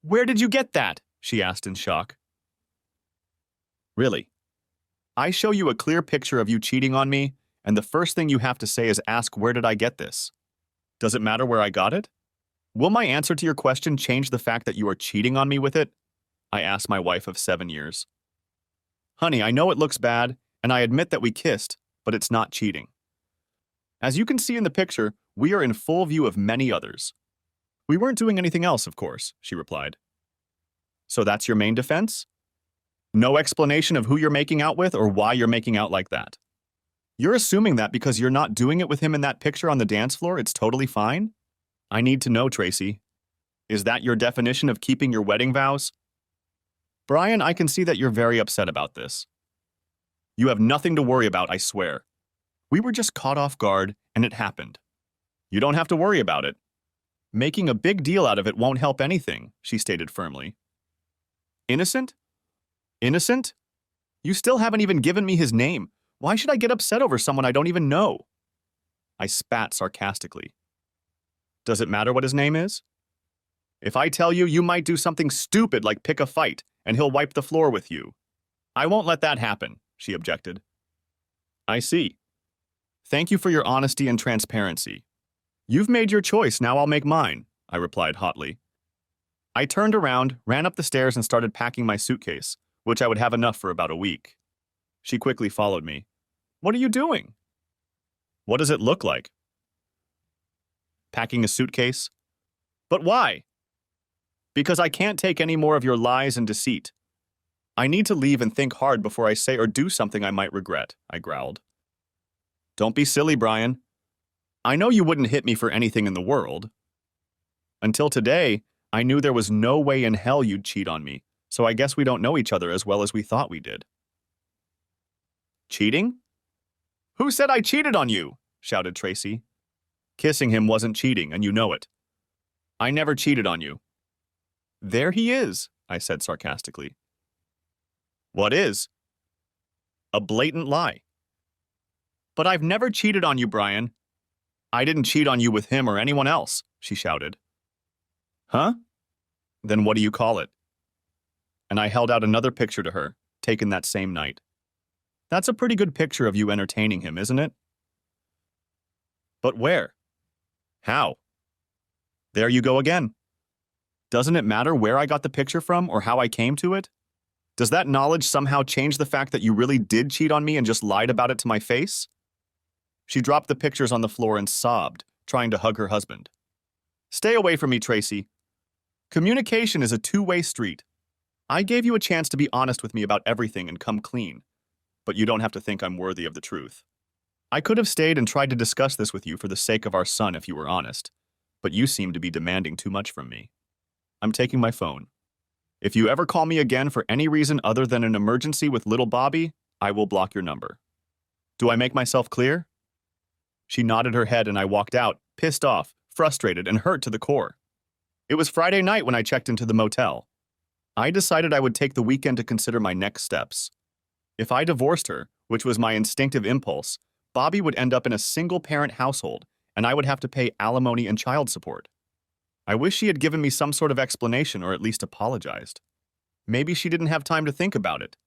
Where did you get that? She asked in shock. Really? I show you a clear picture of you cheating on me, and the first thing you have to say is ask, where did I get this? Does it matter where I got it? Will my answer to your question change the fact that you are cheating on me with it? I asked my wife of 7 years. Honey, I know it looks bad, and I admit that we kissed, but it's not cheating. As you can see in the picture, we are in full view of many others. We weren't doing anything else, of course, she replied. So that's your main defense? No explanation of who you're making out with or why you're making out like that. You're assuming that because you're not doing it with him in that picture on the dance floor, it's totally fine? I need to know, Tracy. Is that your definition of keeping your wedding vows? Brian, I can see that you're very upset about this. You have nothing to worry about, I swear. We were just caught off guard, and it happened. You don't have to worry about it. Making a big deal out of it won't help anything, she stated firmly. Innocent? Innocent? You still haven't even given me his name. Why should I get upset over someone I don't even know? I spat sarcastically. Does it matter what his name is? If I tell you, you might do something stupid like pick a fight, and he'll wipe the floor with you. I won't let that happen, she objected. I see. Thank you for your honesty and transparency. You've made your choice, now I'll make mine, I replied hotly. I turned around, ran up the stairs, and started packing my suitcase, which I would have enough for about a week. She quickly followed me. What are you doing? What does it look like? Packing a suitcase? But why? Because I can't take any more of your lies and deceit. I need to leave and think hard before I say or do something I might regret, I growled. Don't be silly, Brian. I know you wouldn't hit me for anything in the world. Until today, I knew there was no way in hell you'd cheat on me, so I guess we don't know each other as well as we thought we did. Cheating? Who said I cheated on you? Shouted Tracy. Kissing him wasn't cheating, and you know it. I never cheated on you. There he is, I said sarcastically. What is? A blatant lie. But I've never cheated on you, Brian. I didn't cheat on you with him or anyone else, she shouted. Huh? Then what do you call it? And I held out another picture to her, taken that same night. That's a pretty good picture of you entertaining him, isn't it? But where? How? There you go again. Doesn't it matter where I got the picture from or how I came to it? Does that knowledge somehow change the fact that you really did cheat on me and just lied about it to my face? She dropped the pictures on the floor and sobbed, trying to hug her husband. Stay away from me, Tracy. Communication is a two-way street. I gave you a chance to be honest with me about everything and come clean, but you don't have to think I'm worthy of the truth. I could have stayed and tried to discuss this with you for the sake of our son if you were honest, but you seem to be demanding too much from me. I'm taking my phone. If you ever call me again for any reason other than an emergency with little Bobby, I will block your number. Do I make myself clear? She nodded her head and I walked out, pissed off, frustrated, and hurt to the core. It was Friday night when I checked into the motel. I decided I would take the weekend to consider my next steps. If I divorced her, which was my instinctive impulse, Bobby would end up in a single-parent household, and I would have to pay alimony and child support. I wish she had given me some sort of explanation or at least apologized. Maybe she didn't have time to think about it.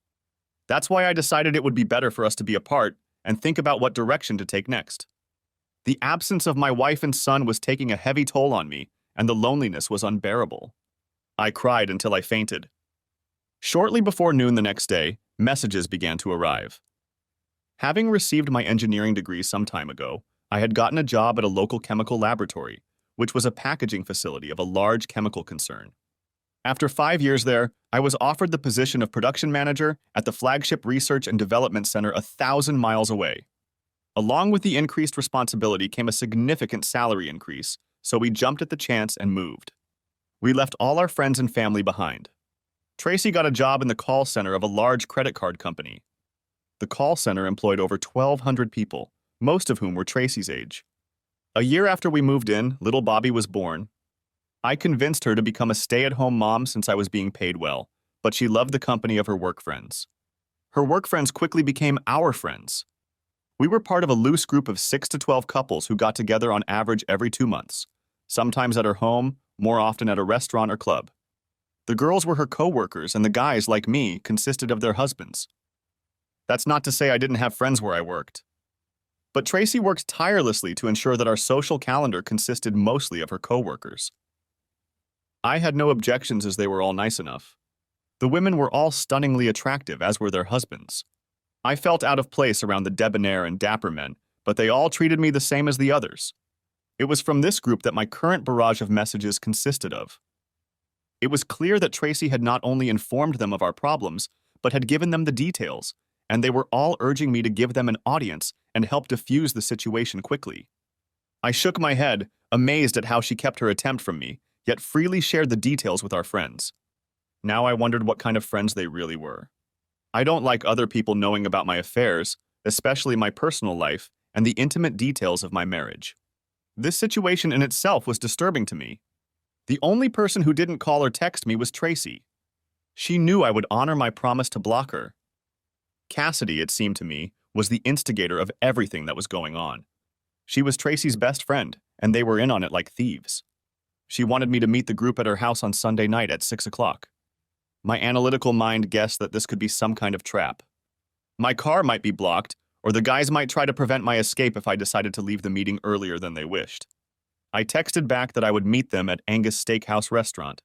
That's why I decided it would be better for us to be apart and think about what direction to take next. The absence of my wife and son was taking a heavy toll on me, and the loneliness was unbearable. I cried until I fainted. Shortly before noon the next day, messages began to arrive. Having received my engineering degree some time ago, I had gotten a job at a local chemical laboratory, which was a packaging facility of a large chemical concern. After 5 years there, I was offered the position of production manager at the flagship research and development center 1,000 miles away. Along with the increased responsibility came a significant salary increase, so we jumped at the chance and moved. We left all our friends and family behind. Tracy got a job in the call center of a large credit card company. The call center employed over 1,200 people, most of whom were Tracy's age. A year after we moved in, little Bobby was born. I convinced her to become a stay-at-home mom since I was being paid well, but she loved the company of her work friends. Her work friends quickly became our friends. We were part of a loose group of 6 to 12 couples who got together on average every 2 months, sometimes at her home, more often at a restaurant or club. The girls were her co-workers, and the guys, like me, consisted of their husbands. That's not to say I didn't have friends where I worked. But Tracy worked tirelessly to ensure that our social calendar consisted mostly of her co-workers. I had no objections as they were all nice enough. The women were all stunningly attractive, as were their husbands. I felt out of place around the debonair and dapper men, but they all treated me the same as the others. It was from this group that my current barrage of messages consisted of. It was clear that Tracy had not only informed them of our problems, but had given them the details, and they were all urging me to give them an audience and help diffuse the situation quickly. I shook my head, amazed at how she kept her attempt from me, yet freely shared the details with our friends. Now I wondered what kind of friends they really were. I don't like other people knowing about my affairs, especially my personal life and the intimate details of my marriage. This situation in itself was disturbing to me. The only person who didn't call or text me was Tracy. She knew I would honor my promise to block her. Cassidy, it seemed to me, was the instigator of everything that was going on. She was Tracy's best friend, and they were in on it like thieves. She wanted me to meet the group at her house on Sunday night at 6 o'clock. My analytical mind guessed that this could be some kind of trap. My car might be blocked, or the guys might try to prevent my escape if I decided to leave the meeting earlier than they wished. I texted back that I would meet them at Angus Steakhouse restaurant.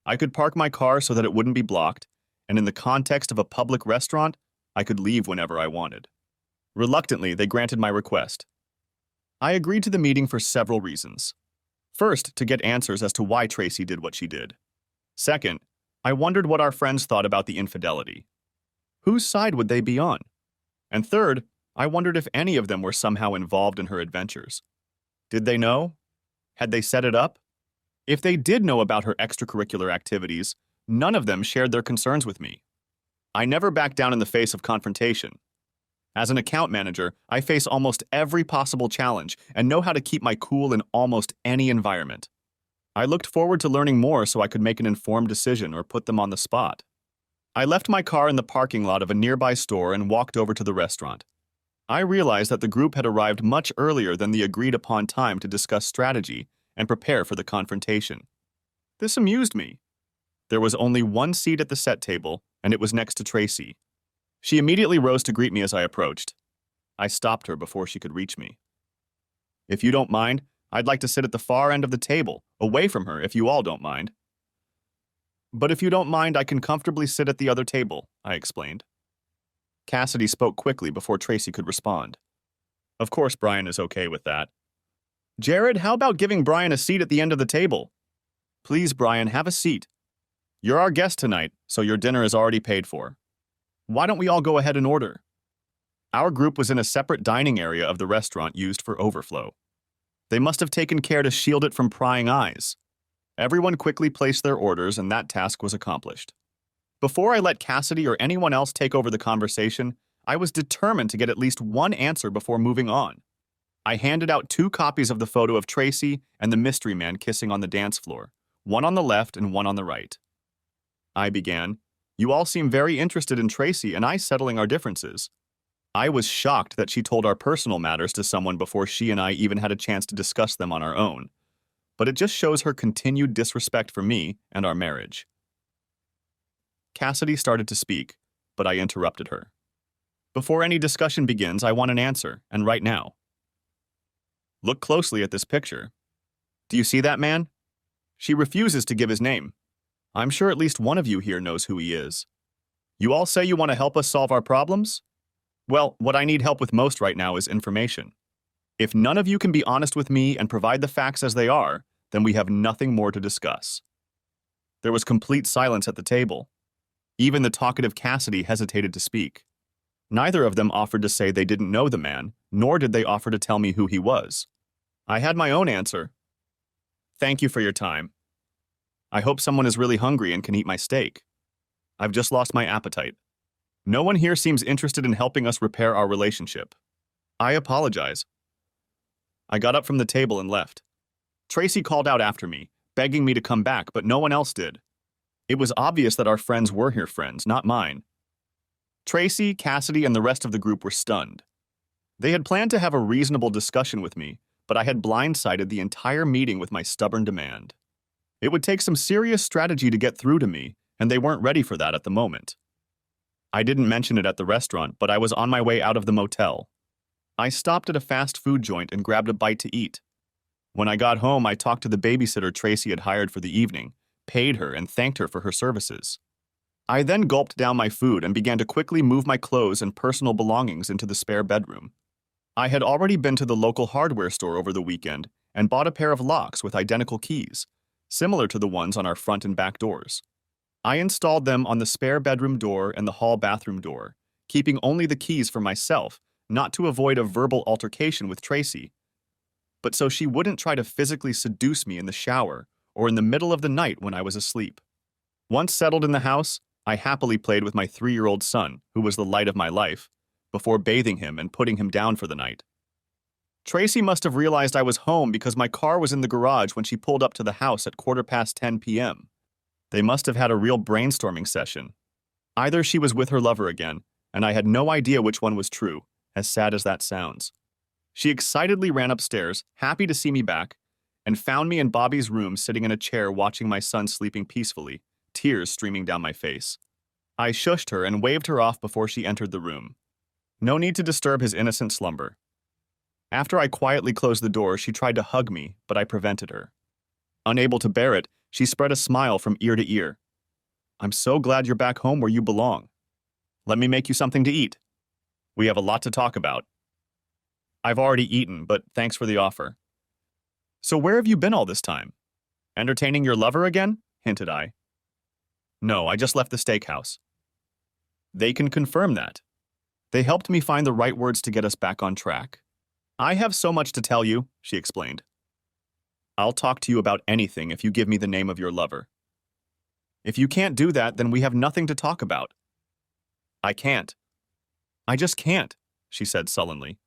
I could park my car so that it wouldn't be blocked, and in the context of a public restaurant, I could leave whenever I wanted. Reluctantly, they granted my request. I agreed to the meeting for several reasons. First, to get answers as to why Tracy did what she did. Second, I wondered what our friends thought about the infidelity. Whose side would they be on? And third, I wondered if any of them were somehow involved in her adventures. Did they know? Had they set it up? If they did know about her extracurricular activities, none of them shared their concerns with me. I never backed down in the face of confrontation. As an account manager, I face almost every possible challenge and know how to keep my cool in almost any environment. I looked forward to learning more so I could make an informed decision or put them on the spot. I left my car in the parking lot of a nearby store and walked over to the restaurant. I realized that the group had arrived much earlier than the agreed-upon time to discuss strategy and prepare for the confrontation. This amused me. There was only one seat at the set table, and it was next to Tracy. She immediately rose to greet me as I approached. I stopped her before she could reach me. If you don't mind, I'd like to sit at the far end of the table, away from her if you all don't mind. But if you don't mind, I can comfortably sit at the other table, I explained. Cassidy spoke quickly before Tracy could respond. Of course Brian is okay with that. Jared, how about giving Brian a seat at the end of the table? Please, Brian, have a seat. You're our guest tonight, so your dinner is already paid for. Why don't we all go ahead and order? Our group was in a separate dining area of the restaurant used for overflow. They must have taken care to shield it from prying eyes. Everyone quickly placed their orders, and that task was accomplished. Before I let Cassidy or anyone else take over the conversation, I was determined to get at least one answer before moving on. I handed out 2 copies of the photo of Tracy and the mystery man kissing on the dance floor, one on the left and one on the right. I began, "You all seem very interested in Tracy and I settling our differences." I was shocked that she told our personal matters to someone before she and I even had a chance to discuss them on our own. But it just shows her continued disrespect for me and our marriage. Cassidy started to speak, but I interrupted her. Before any discussion begins, I want an answer, and right now. Look closely at this picture. Do you see that man? She refuses to give his name. I'm sure at least one of you here knows who he is. You all say you want to help us solve our problems? Well, what I need help with most right now is information. If none of you can be honest with me and provide the facts as they are, then we have nothing more to discuss. There was complete silence at the table. Even the talkative Cassidy hesitated to speak. Neither of them offered to say they didn't know the man, nor did they offer to tell me who he was. I had my own answer. Thank you for your time. I hope someone is really hungry and can eat my steak. I've just lost my appetite. No one here seems interested in helping us repair our relationship. I apologize. I got up from the table and left. Tracy called out after me, begging me to come back, but no one else did. It was obvious that our friends were her friends, not mine. Tracy, Cassidy, and the rest of the group were stunned. They had planned to have a reasonable discussion with me, but I had blindsided the entire meeting with my stubborn demand. It would take some serious strategy to get through to me, and they weren't ready for that at the moment. I didn't mention it at the restaurant, but I was on my way out of the motel. I stopped at a fast food joint and grabbed a bite to eat. When I got home, I talked to the babysitter Tracy had hired for the evening, paid her, and thanked her for her services. I then gulped down my food and began to quickly move my clothes and personal belongings into the spare bedroom. I had already been to the local hardware store over the weekend and bought a pair of locks with identical keys, similar to the ones on our front and back doors. I installed them on the spare bedroom door and the hall bathroom door, keeping only the keys for myself, not to avoid a verbal altercation with Tracy, but so she wouldn't try to physically seduce me in the shower or in the middle of the night when I was asleep. Once settled in the house, I happily played with my 3-year-old son, who was the light of my life, before bathing him and putting him down for the night. Tracy must have realized I was home because my car was in the garage when she pulled up to the house at 10:15 p.m. They must have had a real brainstorming session. Either she was with her lover again, and I had no idea which one was true, as sad as that sounds. She excitedly ran upstairs, happy to see me back, and found me in Bobby's room sitting in a chair watching my son sleeping peacefully, tears streaming down my face. I shushed her and waved her off before she entered the room. No need to disturb his innocent slumber. After I quietly closed the door, she tried to hug me, but I prevented her. Unable to bear it, she spread a smile from ear to ear. "I'm so glad you're back home where you belong. Let me make you something to eat. We have a lot to talk about." "I've already eaten, but thanks for the offer." "So where have you been all this time? Entertaining your lover again?" hinted I. "No, I just left the steakhouse." "They can confirm that. They helped me find the right words to get us back on track. I have so much to tell you," she explained. "I'll talk to you about anything if you give me the name of your lover." "If you can't do that, then we have nothing to talk about." "I can't. I just can't," she said sullenly.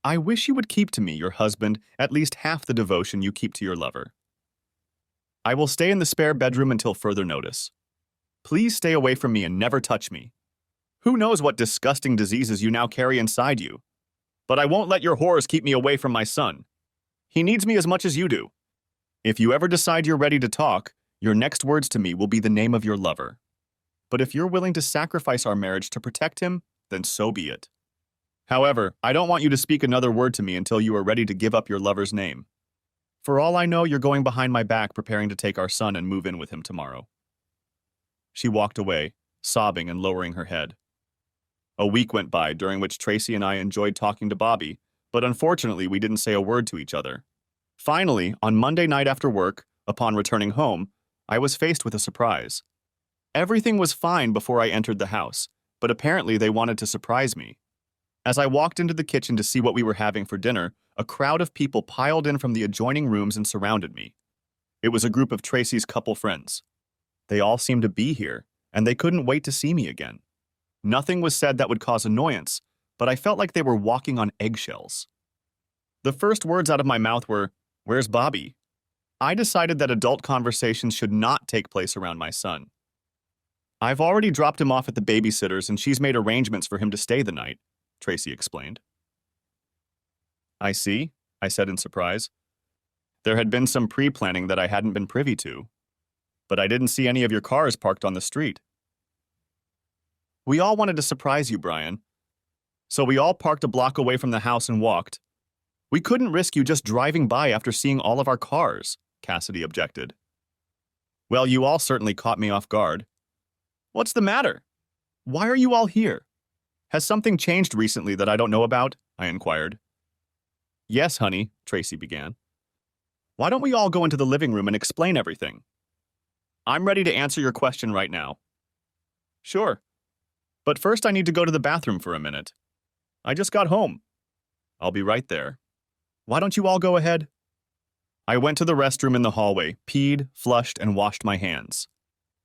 "I wish you would keep to me, your husband, at least half the devotion you keep to your lover. I will stay in the spare bedroom until further notice. Please stay away from me and never touch me. Who knows what disgusting diseases you now carry inside you? But I won't let your horrors keep me away from my son. He needs me as much as you do. If you ever decide you're ready to talk, your next words to me will be the name of your lover. But if you're willing to sacrifice our marriage to protect him, then so be it. However, I don't want you to speak another word to me until you are ready to give up your lover's name. For all I know, you're going behind my back preparing to take our son and move in with him tomorrow." She walked away, sobbing and lowering her head. A week went by, during which Tracy and I enjoyed talking to Bobby, but unfortunately we didn't say a word to each other. Finally, on Monday night after work, upon returning home, I was faced with a surprise. Everything was fine before I entered the house, but apparently they wanted to surprise me. As I walked into the kitchen to see what we were having for dinner, a crowd of people piled in from the adjoining rooms and surrounded me. It was a group of Tracy's couple friends. They all seemed to be here, and they couldn't wait to see me again. Nothing was said that would cause annoyance, but I felt like they were walking on eggshells. The first words out of my mouth were, "Where's Bobby?" I decided that adult conversations should not take place around my son. "I've already dropped him off at the babysitter's and she's made arrangements for him to stay the night," Tracy explained. "I see," I said in surprise. There had been some pre-planning that I hadn't been privy to, but I didn't see any of your cars parked on the street. "We all wanted to surprise you, Brian. So we all parked a block away from the house and walked. We couldn't risk you just driving by after seeing all of our cars," Cassidy objected. "Well, you all certainly caught me off guard. What's the matter? Why are you all here? Has something changed recently that I don't know about?" I inquired. "Yes, honey," Tracy began. "Why don't we all go into the living room and explain everything? I'm ready to answer your question right now." "Sure. But first I need to go to the bathroom for a minute. I just got home." "I'll be right there." "Why don't you all go ahead?" I went to the restroom in the hallway, peed, flushed, and washed my hands.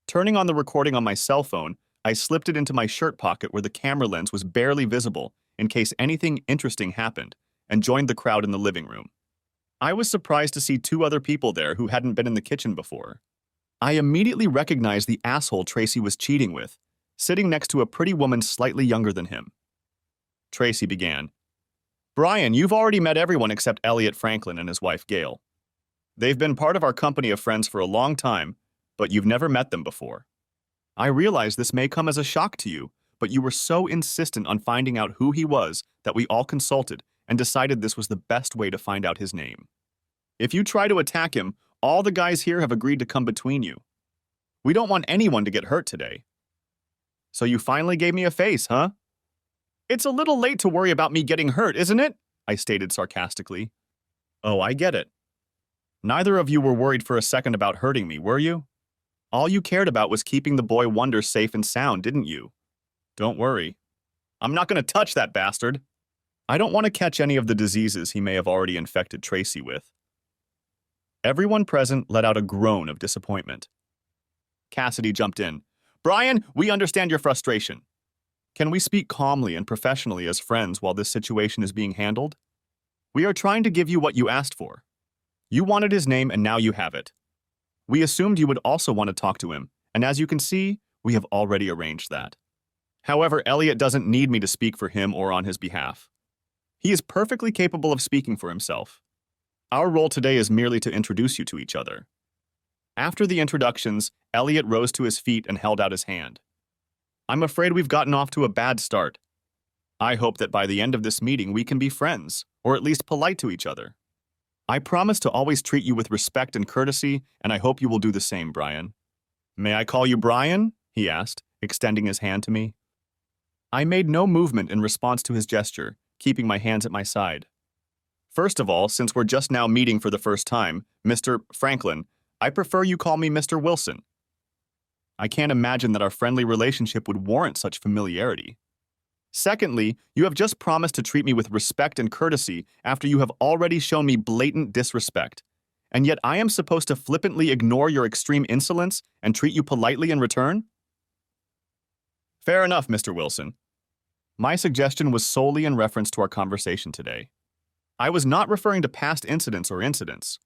Turning on the recording on my cell phone, I slipped it into my shirt pocket where the camera lens was barely visible in case anything interesting happened, and joined the crowd in the living room. I was surprised to see 2 other people there who hadn't been in the kitchen before. I immediately recognized the asshole Tracy was cheating with, sitting next to a pretty woman slightly younger than him. Tracy began, "Brian, you've already met everyone except Elliot Franklin and his wife Gail. They've been part of our company of friends for a long time, but you've never met them before. I realize this may come as a shock to you, but you were so insistent on finding out who he was that we all consulted and decided this was the best way to find out his name. If you try to attack him, all the guys here have agreed to come between you. We don't want anyone to get hurt today. So you finally gave me a face, huh? It's a little late to worry about me getting hurt, isn't it? I stated sarcastically. Oh, I get it. Neither of you were worried for a second about hurting me, were you? All you cared about was keeping the boy Wonder safe and sound, didn't you? Don't worry. I'm not going to touch that bastard. I don't want to catch any of the diseases he may have already infected Tracy with. Everyone present let out a groan of disappointment. Cassidy jumped in. Brian, we understand your frustration. Can we speak calmly and professionally as friends while this situation is being handled? We are trying to give you what you asked for. You wanted his name and now you have it. We assumed you would also want to talk to him, and as you can see, we have already arranged that. However, Elliot doesn't need me to speak for him or on his behalf. He is perfectly capable of speaking for himself. Our role today is merely to introduce you to each other. After the introductions, Elliot rose to his feet and held out his hand. I'm afraid we've gotten off to a bad start. I hope that by the end of this meeting we can be friends, or at least polite to each other. I promise to always treat you with respect and courtesy, and I hope you will do the same, Brian. May I call you Brian? He asked, extending his hand to me. I made no movement in response to his gesture, keeping my hands at my side. First of all, since we're just now meeting for the first time, Mr. Franklin, I prefer you call me Mr. Wilson. I can't imagine that our friendly relationship would warrant such familiarity. Secondly, you have just promised to treat me with respect and courtesy after you have already shown me blatant disrespect. And yet I am supposed to flippantly ignore your extreme insolence and treat you politely in return? Fair enough, Mr. Wilson. My suggestion was solely in reference to our conversation today. I was not referring to past incidents or incidents.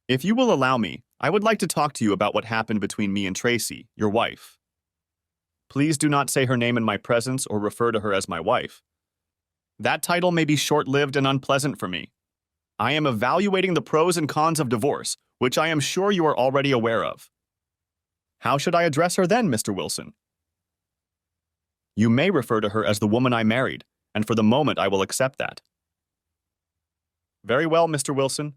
If you will allow me, I would like to talk to you about what happened between me and Tracy, your wife. Please do not say her name in my presence or refer to her as my wife. That title may be short-lived and unpleasant for me. I am evaluating the pros and cons of divorce, which I am sure you are already aware of. How should I address her then, Mr. Wilson? You may refer to her as the woman I married, and for the moment I will accept that. Very well, Mr. Wilson.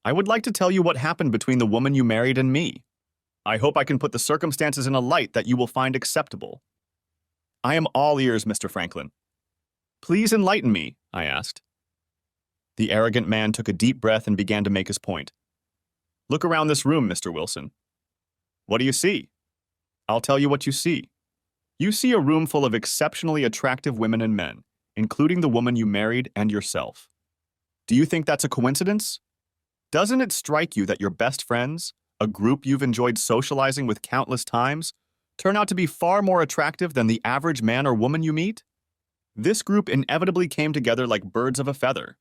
I would like to tell you what happened between the woman you married and me. I hope I can put the circumstances in a light that you will find acceptable. I am all ears, Mr. Franklin. Please enlighten me, I asked. The arrogant man took a deep breath and began to make his point. Look around this room, Mr. Wilson. What do you see? I'll tell you what you see. You see a room full of exceptionally attractive women and men, including the woman you married and yourself. Do you think that's a coincidence? Doesn't it strike you that your best friends, a group you've enjoyed socializing with countless times, turn out to be far more attractive than the average man or woman you meet? This group inevitably came together like birds of a feather.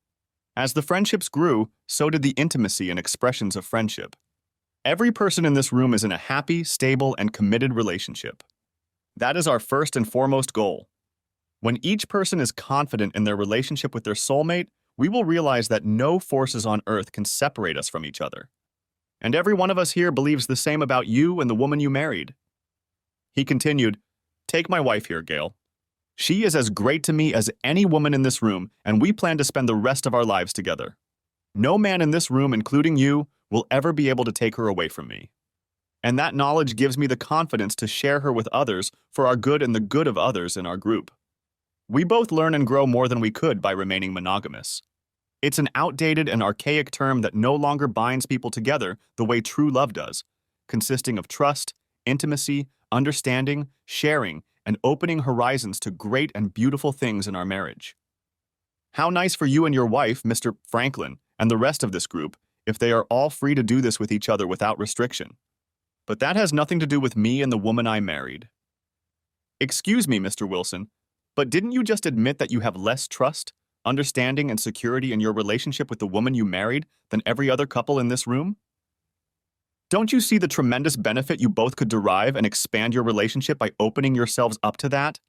As the friendships grew, so did the intimacy and expressions of friendship. Every person in this room is in a happy, stable, and committed relationship. That is our first and foremost goal. When each person is confident in their relationship with their soulmate, we will realize that no forces on earth can separate us from each other. And every one of us here believes the same about you and the woman you married. He continued, Take my wife here, Gail. She is as great to me as any woman in this room, and we plan to spend the rest of our lives together. No man in this room, including you, will ever be able to take her away from me. And that knowledge gives me the confidence to share her with others for our good and the good of others in our group. We both learn and grow more than we could by remaining monogamous. It's an outdated and archaic term that no longer binds people together the way true love does, consisting of trust, intimacy, understanding, sharing, and opening horizons to great and beautiful things in our marriage. How nice for you and your wife, Mr. Franklin, and the rest of this group, if they are all free to do this with each other without restriction. But that has nothing to do with me and the woman I married. Excuse me, Mr. Wilson, but didn't you just admit that you have less trust, understanding, and security in your relationship with the woman you married than every other couple in this room? Don't you see the tremendous benefit you both could derive and expand your relationship by opening yourselves up to that?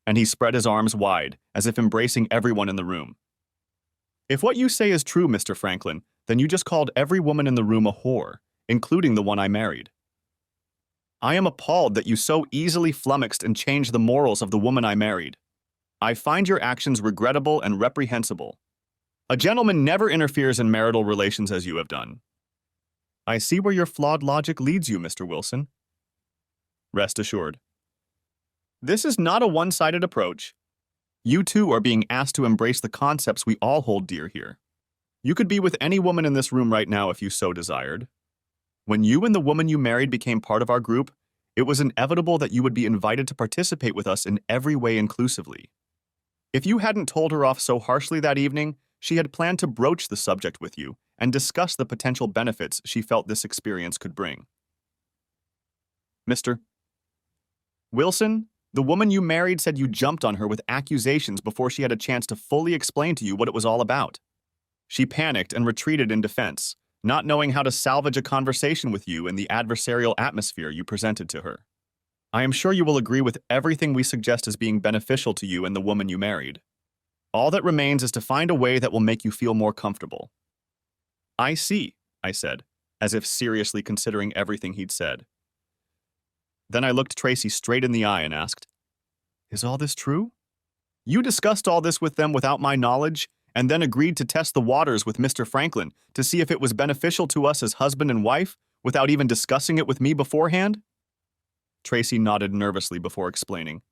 And he spread his arms wide, as if embracing everyone in the room. If what you say is true, Mr. Franklin, then you just called every woman in the room a whore, including the one I married. I am appalled that you so easily flummoxed and changed the morals of the woman I married. I find your actions regrettable and reprehensible. A gentleman never interferes in marital relations as you have done. I see where your flawed logic leads you, Mr. Wilson. Rest assured. This is not a one-sided approach. You too are being asked to embrace the concepts we all hold dear here. You could be with any woman in this room right now if you so desired. When you and the woman you married became part of our group, it was inevitable that you would be invited to participate with us in every way inclusively. If you hadn't told her off so harshly that evening, she had planned to broach the subject with you and discuss the potential benefits she felt this experience could bring. Mr. Wilson, the woman you married said you jumped on her with accusations before she had a chance to fully explain to you what it was all about. She panicked and retreated in defense, not knowing how to salvage a conversation with you in the adversarial atmosphere you presented to her. I am sure you will agree with everything we suggest as being beneficial to you and the woman you married. All that remains is to find a way that will make you feel more comfortable. I see, I said, as if seriously considering everything he'd said. Then I looked Tracy straight in the eye and asked, "Is all this true? You discussed all this with them without my knowledge, and then agreed to test the waters with Mr. Franklin to see if it was beneficial to us as husband and wife, without even discussing it with me beforehand?" Tracy nodded nervously before explaining.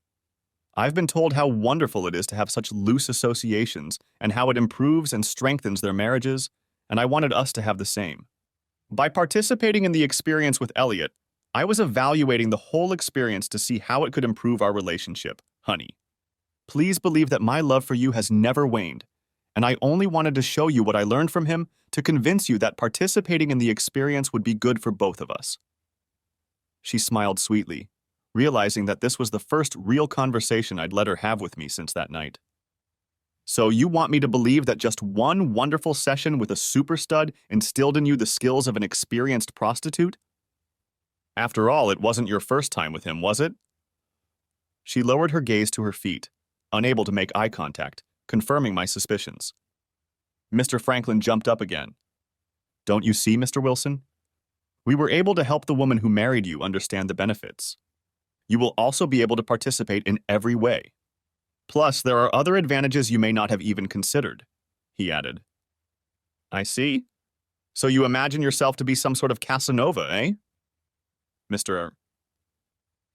I've been told how wonderful it is to have such loose associations and how it improves and strengthens their marriages, and I wanted us to have the same. By participating in the experience with Elliot, I was evaluating the whole experience to see how it could improve our relationship, honey. Please believe that my love for you has never waned, and I only wanted to show you what I learned from him to convince you that participating in the experience would be good for both of us. She smiled sweetly, realizing that this was the first real conversation I'd let her have with me since that night. So you want me to believe that just one wonderful session with a super stud instilled in you the skills of an experienced prostitute? After all, it wasn't your first time with him, was it? She lowered her gaze to her feet, unable to make eye contact, confirming my suspicions. Mr. Franklin jumped up again. Don't you see, Mr. Wilson? We were able to help the woman who married you understand the benefits. You will also be able to participate in every way. Plus, there are other advantages you may not have even considered, he added. I see. So you imagine yourself to be some sort of Casanova, eh? Mr.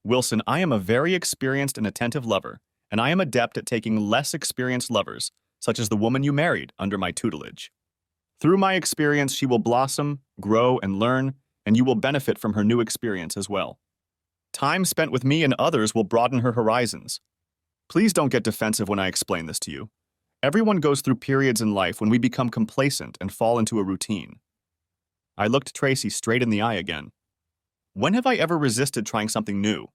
Wilson, I am a very experienced and attentive lover, and I am adept at taking less experienced lovers, such as the woman you married, under my tutelage. Through my experience, she will blossom, grow, and learn, and you will benefit from her new experience as well. Time spent with me and others will broaden her horizons. Please don't get defensive when I explain this to you. Everyone goes through periods in life when we become complacent and fall into a routine. I looked Tracy straight in the eye again. When have I ever resisted trying something new?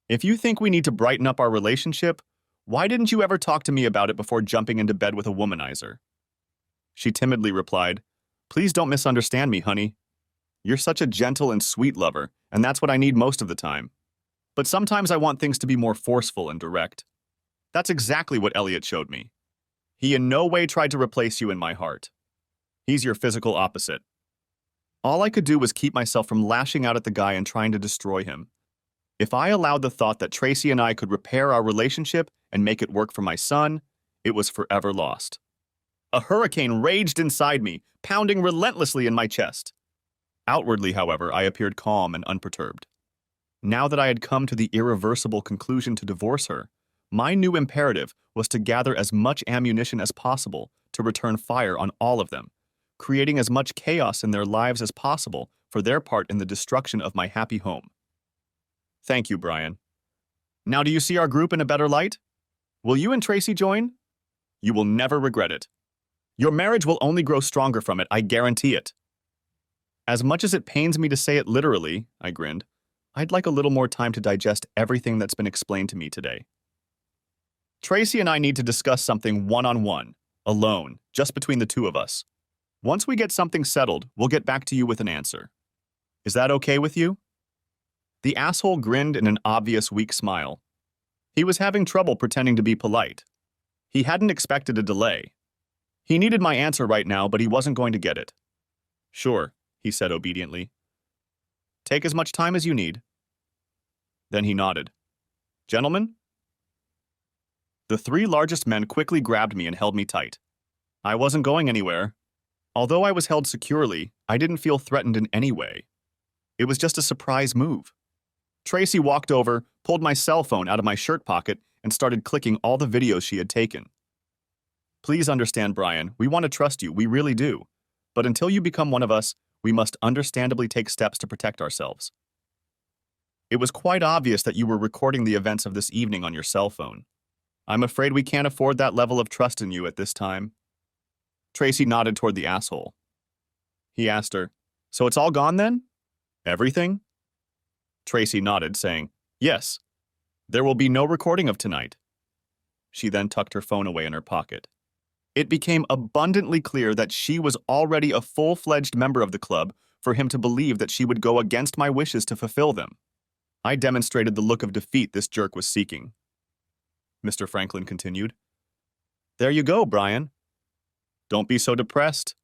If you think we need to brighten up our relationship, why didn't you ever talk to me about it before jumping into bed with a womanizer? She timidly replied, Please don't misunderstand me, honey. You're such a gentle and sweet lover, and that's what I need most of the time. But sometimes I want things to be more forceful and direct. That's exactly what Elliot showed me. He in no way tried to replace you in my heart. He's your physical opposite. All I could do was keep myself from lashing out at the guy and trying to destroy him. If I allowed the thought that Tracy and I could repair our relationship and make it work for my son, it was forever lost. A hurricane raged inside me, pounding relentlessly in my chest. Outwardly, however, I appeared calm and unperturbed. Now that I had come to the irreversible conclusion to divorce her, my new imperative was to gather as much ammunition as possible to return fire on all of them, creating as much chaos in their lives as possible for their part in the destruction of my happy home. Thank you, Brian. Now do you see our group in a better light? Will you and Tracy join? You will never regret it. Your marriage will only grow stronger from it, I guarantee it. As much as it pains me to say it literally, I grinned, I'd like a little more time to digest everything that's been explained to me today. Tracy and I need to discuss something one-on-one, alone, just between the two of us. Once we get something settled, we'll get back to you with an answer. Is that okay with you? The asshole grinned in an obvious weak smile. He was having trouble pretending to be polite. He hadn't expected a delay. He needed my answer right now, but he wasn't going to get it. Sure, he said obediently. Take as much time as you need. Then he nodded. Gentlemen? The three largest men quickly grabbed me and held me tight. I wasn't going anywhere. Although I was held securely, I didn't feel threatened in any way. It was just a surprise move. Tracy walked over, pulled my cell phone out of my shirt pocket, and started clicking all the videos she had taken. Please understand, Brian, we want to trust you, we really do. But until you become one of us, we must understandably take steps to protect ourselves. It was quite obvious that you were recording the events of this evening on your cell phone. I'm afraid we can't afford that level of trust in you at this time. Tracy nodded toward the asshole. He asked her, So it's all gone then? Everything? Tracy nodded, saying, Yes. There will be no recording of tonight. She then tucked her phone away in her pocket. It became abundantly clear that she was already a full-fledged member of the club for him to believe that she would go against my wishes to fulfill them. I demonstrated the look of defeat this jerk was seeking. Mr. Franklin continued. There you go, Brian. Don't be so depressed.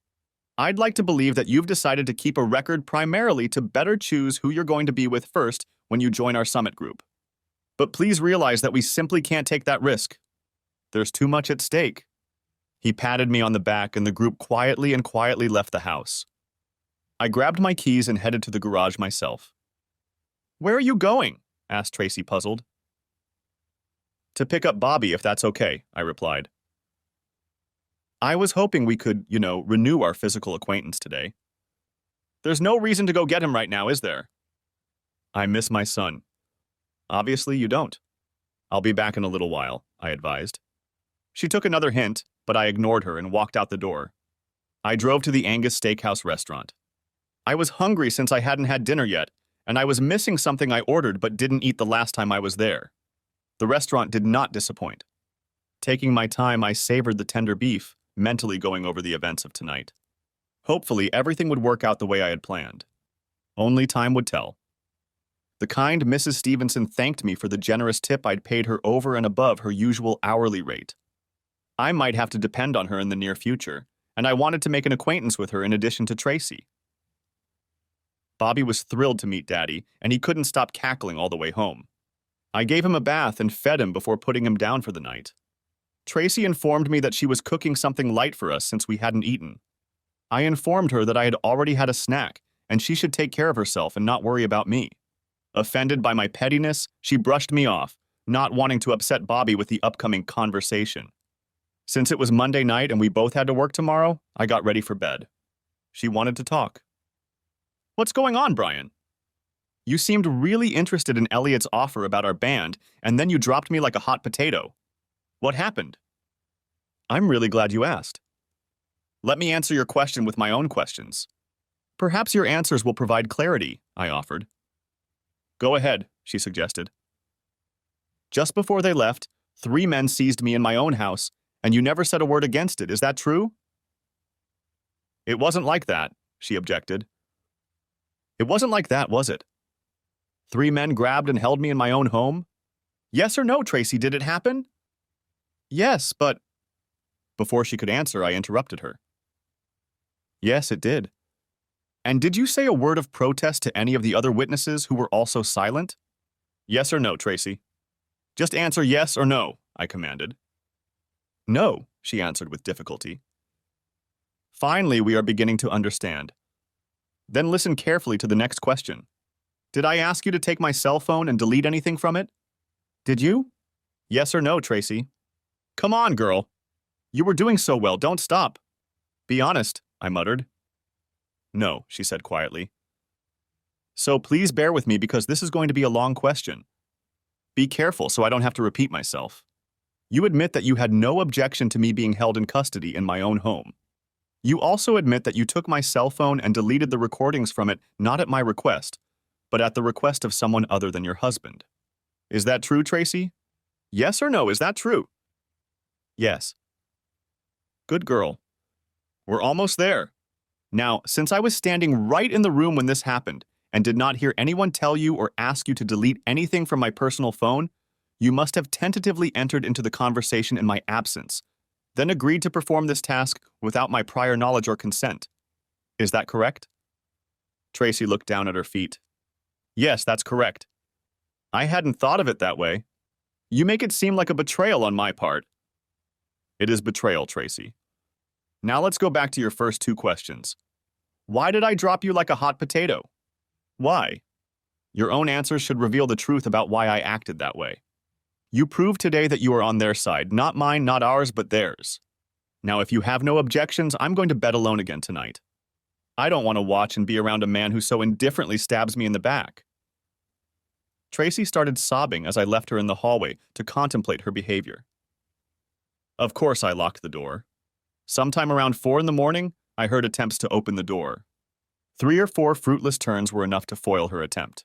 I'd like to believe that you've decided to keep a record primarily to better choose who you're going to be with first when you join our summit group. But please realize that we simply can't take that risk. There's too much at stake. He patted me on the back and the group quietly left the house. I grabbed my keys and headed to the garage myself. Where are you going? Asked Tracy, puzzled. To pick up Bobby, if that's okay, I replied. I was hoping we could, renew our physical acquaintance today. There's no reason to go get him right now, is there? I miss my son. Obviously, you don't. I'll be back in a little while, I advised. She took another hint, but I ignored her and walked out the door. I drove to the Angus Steakhouse restaurant. I was hungry since I hadn't had dinner yet, and I was missing something I ordered but didn't eat the last time I was there. The restaurant did not disappoint. Taking my time, I savored the tender beef, mentally going over the events of tonight. Hopefully, everything would work out the way I had planned. Only time would tell. The kind Mrs. Stevenson thanked me for the generous tip I'd paid her over and above her usual hourly rate. I might have to depend on her in the near future, and I wanted to make an acquaintance with her in addition to Tracy. Bobby was thrilled to meet Daddy, and he couldn't stop cackling all the way home. I gave him a bath and fed him before putting him down for the night. Tracy informed me that she was cooking something light for us since we hadn't eaten. I informed her that I had already had a snack, and she should take care of herself and not worry about me. Offended by my pettiness, she brushed me off, not wanting to upset Bobby with the upcoming conversation. Since it was Monday night and we both had to work tomorrow, I got ready for bed. She wanted to talk. What's going on, Brian? You seemed really interested in Elliot's offer about our band, and then you dropped me like a hot potato. What happened? I'm really glad you asked. Let me answer your question with my own questions. Perhaps your answers will provide clarity, I offered. Go ahead, she suggested. Just before they left, 3 men seized me in my own house, and you never said a word against it. Is that true? It wasn't like that, she objected. It wasn't like that, was it? 3 men grabbed and held me in my own home? Yes or no, Tracy, did it happen? Yes, but... Before she could answer, I interrupted her. Yes, it did. And did you say a word of protest to any of the other witnesses who were also silent? Yes or no, Tracy? Just answer yes or no, I commanded. No, she answered with difficulty. Finally, we are beginning to understand. Then listen carefully to the next question. Did I ask you to take my cell phone and delete anything from it? Did you? Yes or no, Tracy? Come on, girl. You were doing so well, don't stop. Be honest, I muttered. No, she said quietly. So please bear with me because this is going to be a long question. Be careful so I don't have to repeat myself. You admit that you had no objection to me being held in custody in my own home. You also admit that you took my cell phone and deleted the recordings from it not at my request, but at the request of someone other than your husband. Is that true, Tracy? Yes or no, is that true? Yes. Good girl. We're almost there. Now, since I was standing right in the room when this happened and did not hear anyone tell you or ask you to delete anything from my personal phone, you must have tentatively entered into the conversation in my absence. then agreed to perform this task without my prior knowledge or consent. Is that correct? Tracy looked down at her feet. Yes, that's correct. I hadn't thought of it that way. You make it seem like a betrayal on my part. It is betrayal, Tracy. Now let's go back to your first two questions. Why did I drop you like a hot potato? Why? Your own answers should reveal the truth about why I acted that way. You proved today that you are on their side, not mine, not ours, but theirs. Now, if you have no objections, I'm going to bed alone again tonight. I don't want to watch and be around a man who so indifferently stabs me in the back. Tracy started sobbing as I left her in the hallway to contemplate her behavior. Of course, I locked the door. Sometime around 4 in the morning, I heard attempts to open the door. 3 or 4 fruitless turns were enough to foil her attempt.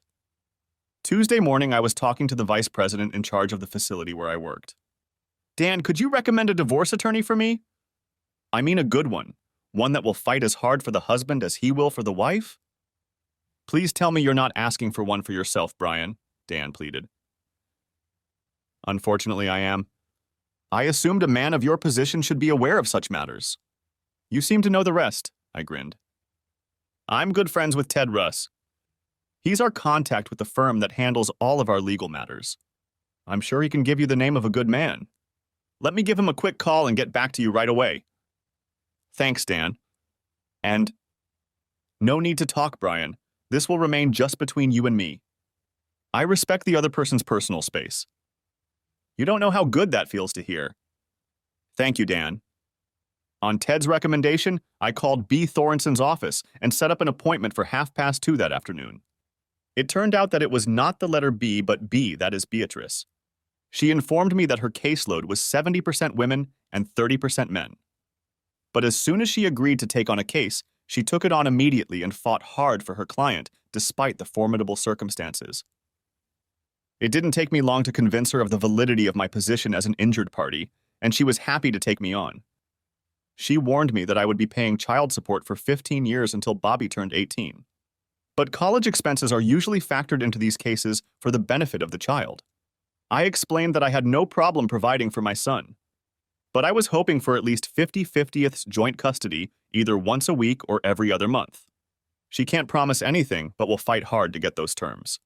Tuesday morning, I was talking to the vice president in charge of the facility where I worked. Dan, could you recommend a divorce attorney for me? I mean a good one that will fight as hard for the husband as he will for the wife? Please tell me you're not asking for one for yourself, Brian, Dan pleaded. Unfortunately, I am. I assumed a man of your position should be aware of such matters. You seem to know the rest, I grinned. I'm good friends with Ted Russ. He's our contact with the firm that handles all of our legal matters. I'm sure he can give you the name of a good man. Let me give him a quick call and get back to you right away. Thanks, Dan. And no need to talk, Brian. This will remain just between you and me. I respect the other person's personal space. You don't know how good that feels to hear. Thank you, Dan. On Ted's recommendation, I called B. Thorenson's office and set up an appointment for 2:30 that afternoon. It turned out that it was not the letter B, but B, that is Beatrice. She informed me that her caseload was 70% women and 30% men. But as soon as she agreed to take on a case, she took it on immediately and fought hard for her client, despite the formidable circumstances. It didn't take me long to convince her of the validity of my position as an injured party, and she was happy to take me on. She warned me that I would be paying child support for 15 years until Bobby turned 18. But college expenses are usually factored into these cases for the benefit of the child. I explained that I had no problem providing for my son. But I was hoping for at least 50/50ths joint custody, either once a week or every other month. She can't promise anything, but will fight hard to get those terms.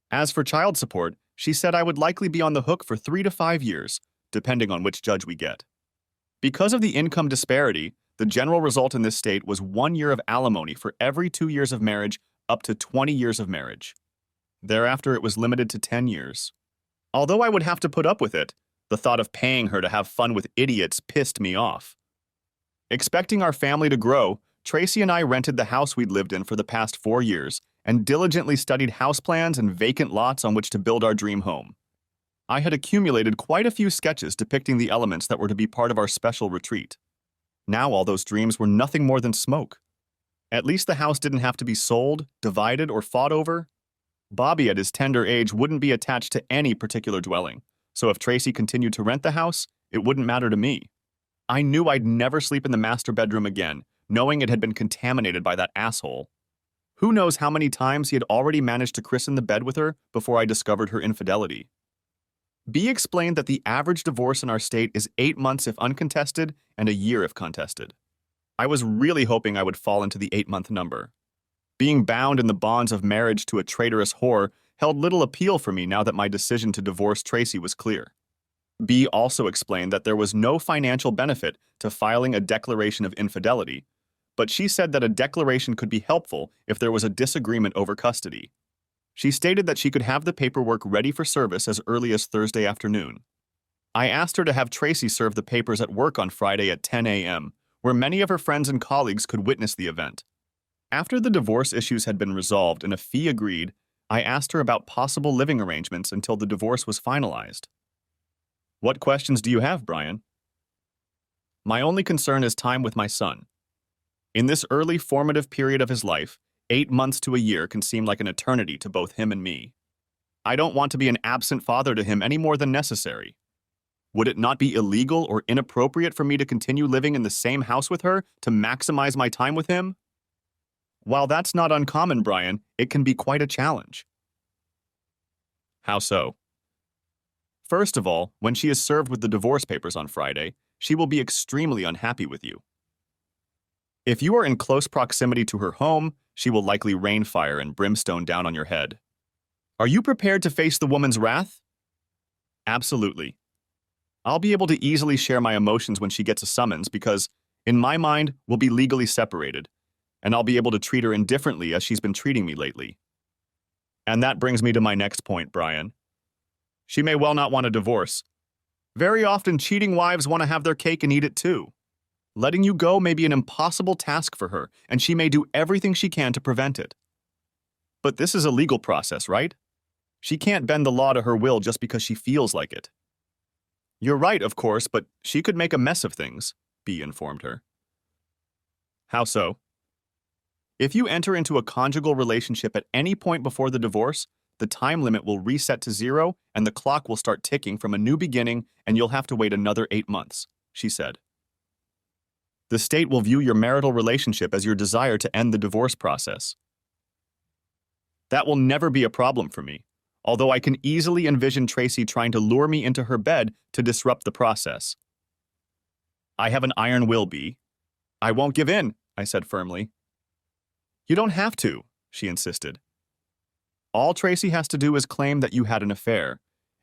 As for child support, she said I would likely be on the hook for 3 to 5 years, depending on which judge we get. Because of the income disparity, the general result in this state was 1 year of alimony for every 2 years of marriage up to 20 years of marriage. Thereafter, it was limited to 10 years. Although I would have to put up with it, the thought of paying her to have fun with idiots pissed me off. Expecting our family to grow, Tracy and I rented the house we'd lived in for the past 4 years and diligently studied house plans and vacant lots on which to build our dream home. I had accumulated quite a few sketches depicting the elements that were to be part of our special retreat. Now all those dreams were nothing more than smoke. At least the house didn't have to be sold, divided, or fought over. Bobby at his tender age wouldn't be attached to any particular dwelling, so if Tracy continued to rent the house, it wouldn't matter to me. I knew I'd never sleep in the master bedroom again, knowing it had been contaminated by that asshole. Who knows how many times he had already managed to christen the bed with her before I discovered her infidelity. B explained that the average divorce in our state is 8 months if uncontested and a year if contested. I was really hoping I would fall into the 8-month number. Being bound in the bonds of marriage to a traitorous whore held little appeal for me now that my decision to divorce Tracy was clear. B also explained that there was no financial benefit to filing a declaration of infidelity, but she said that a declaration could be helpful if there was a disagreement over custody. She stated that she could have the paperwork ready for service as early as Thursday afternoon. I asked her to have Tracy serve the papers at work on Friday at 10 a.m., where many of her friends and colleagues could witness the event. After the divorce issues had been resolved and a fee agreed, I asked her about possible living arrangements until the divorce was finalized. What questions do you have, Brian? My only concern is time with my son. In this early formative period of his life, 8 months to a year can seem like an eternity to both him and me. I don't want to be an absent father to him any more than necessary. Would it not be illegal or inappropriate for me to continue living in the same house with her to maximize my time with him? While that's not uncommon, Brian, it can be quite a challenge. How so? First of all, when she is served with the divorce papers on Friday, she will be extremely unhappy with you. If you are in close proximity to her home, she will likely rain fire and brimstone down on your head. Are you prepared to face the woman's wrath? Absolutely. I'll be able to easily share my emotions when she gets a summons because, in my mind, we'll be legally separated, and I'll be able to treat her indifferently as she's been treating me lately. And that brings me to my next point, Brian. She may well not want a divorce. Very often, cheating wives want to have their cake and eat it too. Letting you go may be an impossible task for her, and she may do everything she can to prevent it. But this is a legal process, right? She can't bend the law to her will just because she feels like it. You're right, of course, but she could make a mess of things, B informed her. How so? If you enter into a conjugal relationship at any point before the divorce, the time limit will reset to 0 and the clock will start ticking from a new beginning and you'll have to wait another 8 months, she said. The state will view your marital relationship as your desire to end the divorce process. That will never be a problem for me, although I can easily envision Tracy trying to lure me into her bed to disrupt the process. I have an iron will, B. I won't give in, I said firmly. You don't have to, she insisted. All Tracy has to do is claim that you had an affair,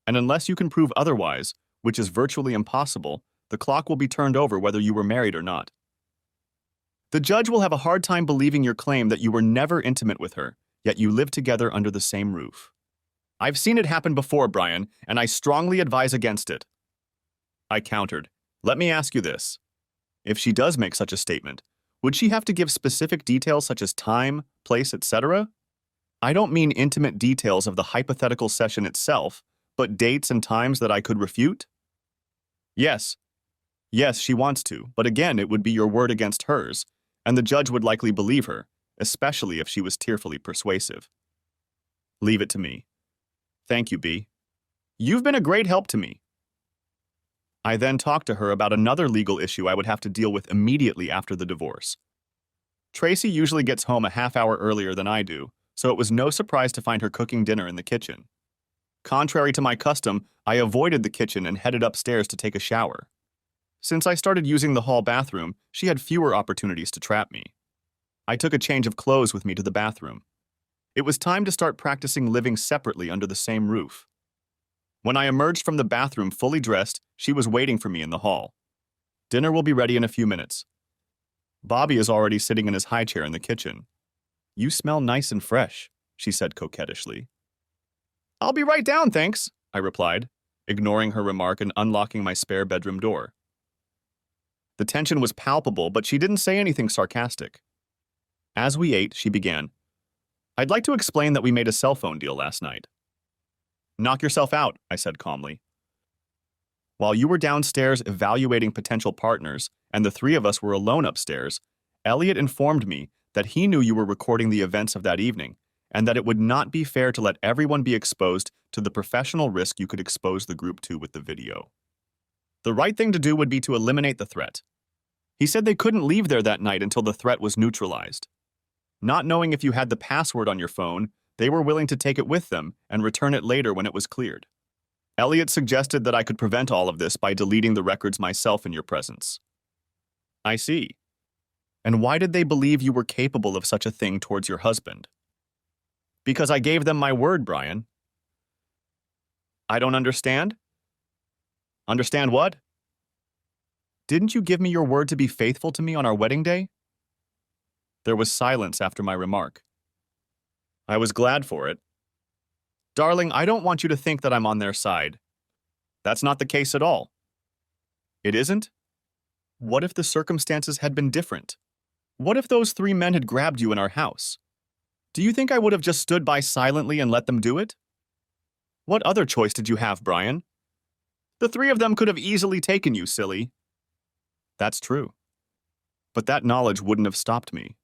and unless you can prove otherwise, which is virtually impossible, the clock will be turned over whether you were married or not. The judge will have a hard time believing your claim that you were never intimate with her, yet you lived together under the same roof. I've seen it happen before, Brian, and I strongly advise against it. I countered. Let me ask you this. If she does make such a statement, would she have to give specific details such as time, place, etc.? I don't mean intimate details of the hypothetical session itself, but dates and times that I could refute? Yes. Yes, she wants to, but again, it would be your word against hers, and the judge would likely believe her, especially if she was tearfully persuasive. Leave it to me. Thank you, B. You've been a great help to me. I then talked to her about another legal issue I would have to deal with immediately after the divorce. Tracy usually gets home a half hour earlier than I do, so it was no surprise to find her cooking dinner in the kitchen. Contrary to my custom, I avoided the kitchen and headed upstairs to take a shower. Since I started using the hall bathroom, she had fewer opportunities to trap me. I took a change of clothes with me to the bathroom. It was time to start practicing living separately under the same roof. When I emerged from the bathroom fully dressed, she was waiting for me in the hall. Dinner will be ready in a few minutes. Bobby is already sitting in his high chair in the kitchen. You smell nice and fresh, she said coquettishly. I'll be right down, thanks, I replied, ignoring her remark and unlocking my spare bedroom door. The tension was palpable, but she didn't say anything sarcastic. As we ate, she began. I'd like to explain that we made a cell phone deal last night. Knock yourself out, I said calmly. While you were downstairs evaluating potential partners, and the three of us were alone upstairs, Elliot informed me that he knew you were recording the events of that evening, and that it would not be fair to let everyone be exposed to the professional risk you could expose the group to with the video. The right thing to do would be to eliminate the threat. He said they couldn't leave there that night until the threat was neutralized. Not knowing if you had the password on your phone, they were willing to take it with them and return it later when it was cleared. Elliot suggested that I could prevent all of this by deleting the records myself in your presence. I see. And why did they believe you were capable of such a thing towards your husband? Because I gave them my word, Brian. I don't understand? Understand what? Didn't you give me your word to be faithful to me on our wedding day? There was silence after my remark. I was glad for it. Darling, I don't want you to think that I'm on their side. That's not the case at all. It isn't? What if the circumstances had been different? What if those three men had grabbed you in our house? Do you think I would have just stood by silently and let them do it? What other choice did you have, Brian? The three of them could have easily taken you, silly. That's true. But that knowledge wouldn't have stopped me.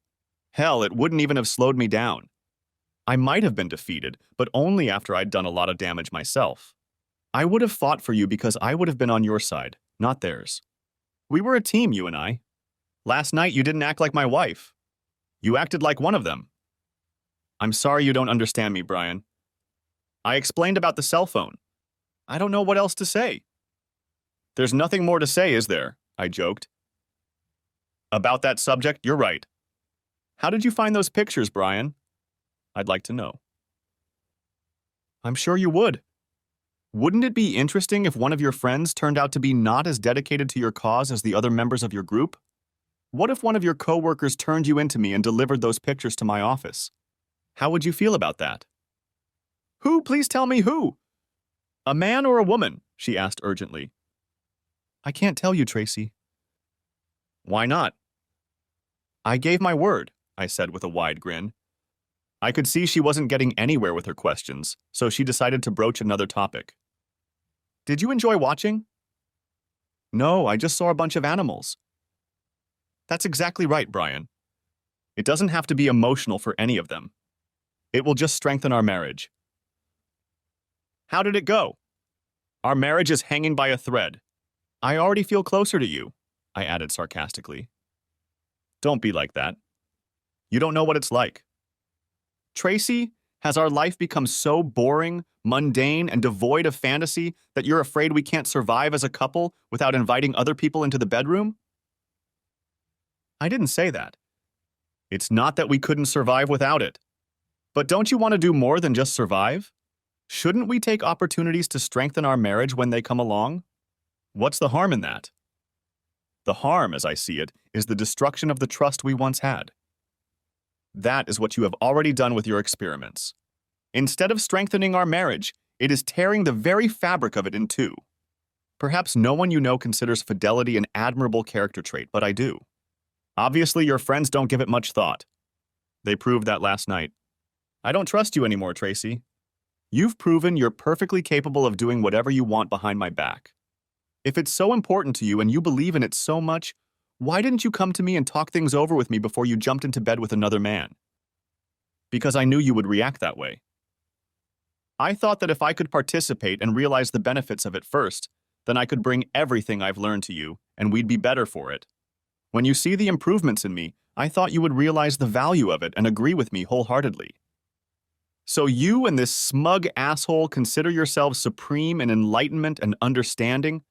Hell, it wouldn't even have slowed me down. I might have been defeated, but only after I'd done a lot of damage myself. I would have fought for you because I would have been on your side, not theirs. We were a team, you and I. Last night you didn't act like my wife. You acted like one of them. I'm sorry you don't understand me, Brian. I explained about the cell phone. I don't know what else to say. There's nothing more to say, is there? I joked. About that subject, you're right. How did you find those pictures, Brian? I'd like to know. I'm sure you would. Wouldn't it be interesting if one of your friends turned out to be not as dedicated to your cause as the other members of your group? What if one of your coworkers turned you into me and delivered those pictures to my office? How would you feel about that? Who? Please tell me who? A man or a woman? She asked urgently. I can't tell you, Tracy. Why not? I gave my word, I said with a wide grin. I could see she wasn't getting anywhere with her questions, so she decided to broach another topic. Did you enjoy watching? No, I just saw a bunch of animals. That's exactly right, Brian. It doesn't have to be emotional for any of them. It will just strengthen our marriage. How did it go? Our marriage is hanging by a thread. I already feel closer to you, I added sarcastically. Don't be like that. You don't know what it's like. Tracy, has our life become so boring, mundane, and devoid of fantasy that you're afraid we can't survive as a couple without inviting other people into the bedroom? I didn't say that. It's not that we couldn't survive without it. But don't you want to do more than just survive? Shouldn't we take opportunities to strengthen our marriage when they come along? What's the harm in that? The harm, as I see it, is the destruction of the trust we once had. That is what you have already done with your experiments. Instead of strengthening our marriage, it is tearing the very fabric of it in two. Perhaps no one you know considers fidelity an admirable character trait, but I do. Obviously, your friends don't give it much thought. They proved that last night. I don't trust you anymore, Tracy. You've proven you're perfectly capable of doing whatever you want behind my back. If it's so important to you and you believe in it so much, why didn't you come to me and talk things over with me before you jumped into bed with another man? Because I knew you would react that way. I thought that if I could participate and realize the benefits of it first, then I could bring everything I've learned to you, and we'd be better for it. When you see the improvements in me, I thought you would realize the value of it and agree with me wholeheartedly. So you and this smug asshole consider yourselves supreme in enlightenment and understanding,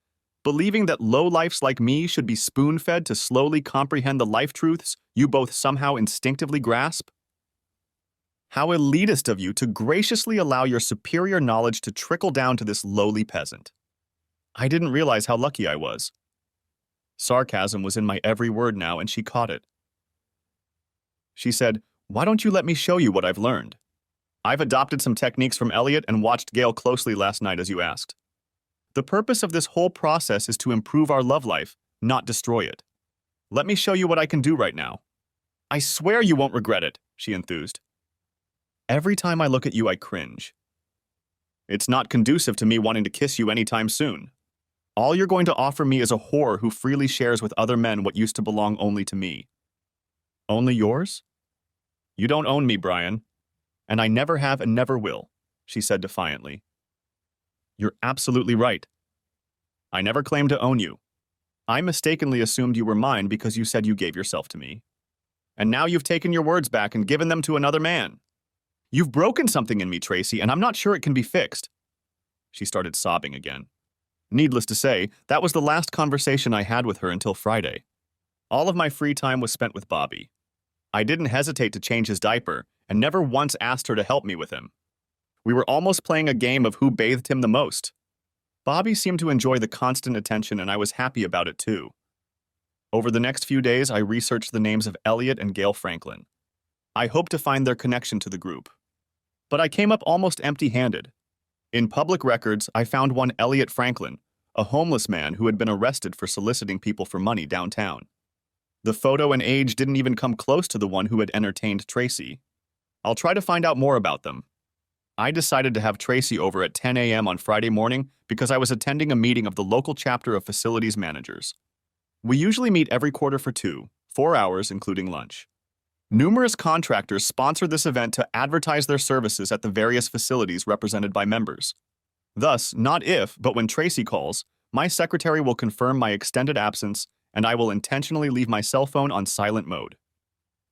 believing that lowlifes like me should be spoon-fed to slowly comprehend the life truths you both somehow instinctively grasp? How elitist of you to graciously allow your superior knowledge to trickle down to this lowly peasant. I didn't realize how lucky I was. Sarcasm was in my every word now, and she caught it. She said, "Why don't you let me show you what I've learned? I've adopted some techniques from Elliot and watched Gail closely last night as you asked. The purpose of this whole process is to improve our love life, not destroy it. Let me show you what I can do right now." "I swear you won't regret it," she enthused. "Every time I look at you, I cringe. It's not conducive to me wanting to kiss you anytime soon. All you're going to offer me is a whore who freely shares with other men what used to belong only to me." "Only yours?" "You don't own me, Brian. And I never have and never will," she said defiantly. "You're absolutely right. I never claimed to own you. I mistakenly assumed you were mine because you said you gave yourself to me. And now you've taken your words back and given them to another man. You've broken something in me, Tracy, and I'm not sure it can be fixed." She started sobbing again. Needless to say, that was the last conversation I had with her until Friday. All of my free time was spent with Bobby. I didn't hesitate to change his diaper and never once asked her to help me with him. We were almost playing a game of who bathed him the most. Bobby seemed to enjoy the constant attention, and I was happy about it too. Over the next few days, I researched the names of Elliot and Gail Franklin. I hoped to find their connection to the group. But I came up almost empty-handed. In public records, I found one Elliot Franklin, a homeless man who had been arrested for soliciting people for money downtown. The photo and age didn't even come close to the one who had entertained Tracy. I'll try to find out more about them. I decided to have Tracy over at 10 a.m. on Friday morning because I was attending a meeting of the local chapter of facilities managers. We usually meet every quarter for 4 hours, including lunch. Numerous contractors sponsor this event to advertise their services at the various facilities represented by members. Thus, not if, but when Tracy calls, my secretary will confirm my extended absence, and I will intentionally leave my cell phone on silent mode.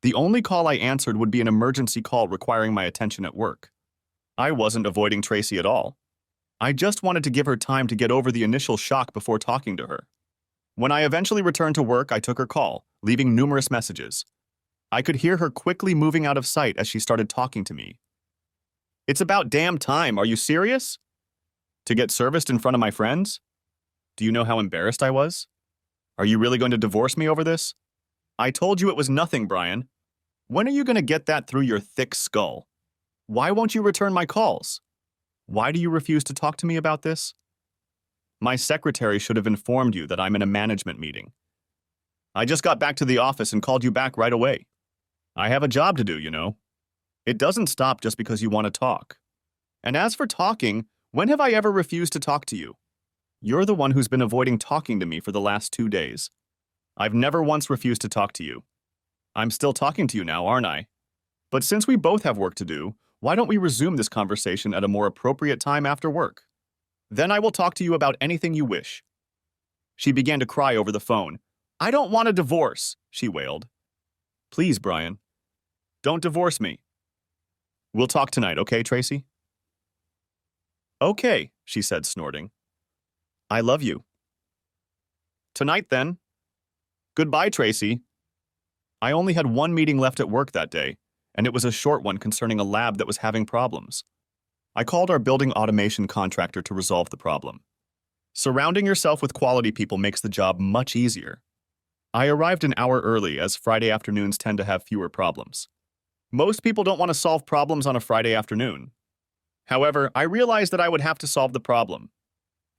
The only call I answered would be an emergency call requiring my attention at work. I wasn't avoiding Tracy at all. I just wanted to give her time to get over the initial shock before talking to her. When I eventually returned to work, I took her call, leaving numerous messages. I could hear her quickly moving out of sight as she started talking to me. It's about damn time, are you serious? To get serviced in front of my friends? Do you know how embarrassed I was? Are you really going to divorce me over this? I told you it was nothing, Brian. When are you going to get that through your thick skull? Why won't you return my calls? Why do you refuse to talk to me about this? My secretary should have informed you that I'm in a management meeting. I just got back to the office and called you back right away. I have a job to do, you know. It doesn't stop just because you want to talk. And as for talking, when have I ever refused to talk to you? You're the one who's been avoiding talking to me for the last 2 days. I've never once refused to talk to you. I'm still talking to you now, aren't I? But since we both have work to do, why don't we resume this conversation at a more appropriate time after work? Then I will talk to you about anything you wish. She began to cry over the phone. I don't want a divorce, she wailed. Please, Brian. Don't divorce me. We'll talk tonight, okay, Tracy? Okay, she said, snorting. I love you. Tonight, then. Goodbye, Tracy. I only had one meeting left at work that day, and it was a short one concerning a lab that was having problems. I called our building automation contractor to resolve the problem. Surrounding yourself with quality people makes the job much easier. I arrived an hour early, as Friday afternoons tend to have fewer problems. Most people don't want to solve problems on a Friday afternoon. However, I realized that I would have to solve the problem.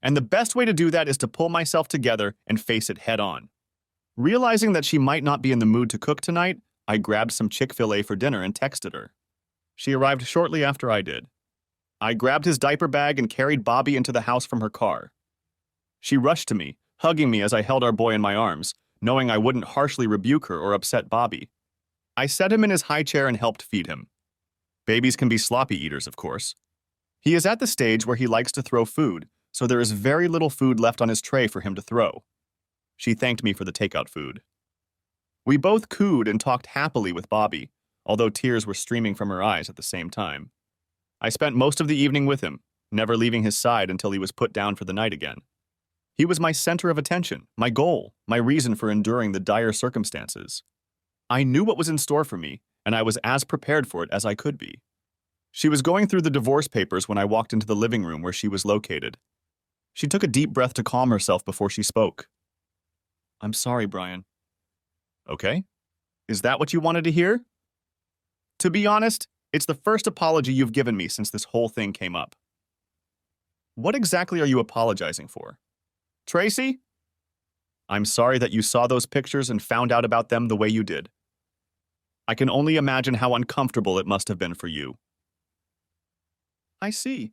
And the best way to do that is to pull myself together and face it head on. Realizing that she might not be in the mood to cook tonight, I grabbed some Chick-fil-A for dinner and texted her. She arrived shortly after I did. I grabbed his diaper bag and carried Bobby into the house from her car. She rushed to me, hugging me as I held our boy in my arms, knowing I wouldn't harshly rebuke her or upset Bobby. I set him in his high chair and helped feed him. Babies can be sloppy eaters, of course. He is at the stage where he likes to throw food, so there is very little food left on his tray for him to throw. She thanked me for the takeout food. We both cooed and talked happily with Bobby, although tears were streaming from her eyes at the same time. I spent most of the evening with him, never leaving his side until he was put down for the night again. He was my center of attention, my goal, my reason for enduring the dire circumstances. I knew what was in store for me, and I was as prepared for it as I could be. She was going through the divorce papers when I walked into the living room where she was located. She took a deep breath to calm herself before she spoke. I'm sorry, Brian. Okay. Is that what you wanted to hear? To be honest, it's the first apology you've given me since this whole thing came up. What exactly are you apologizing for? Tracy? I'm sorry that you saw those pictures and found out about them the way you did. I can only imagine how uncomfortable it must have been for you. I see.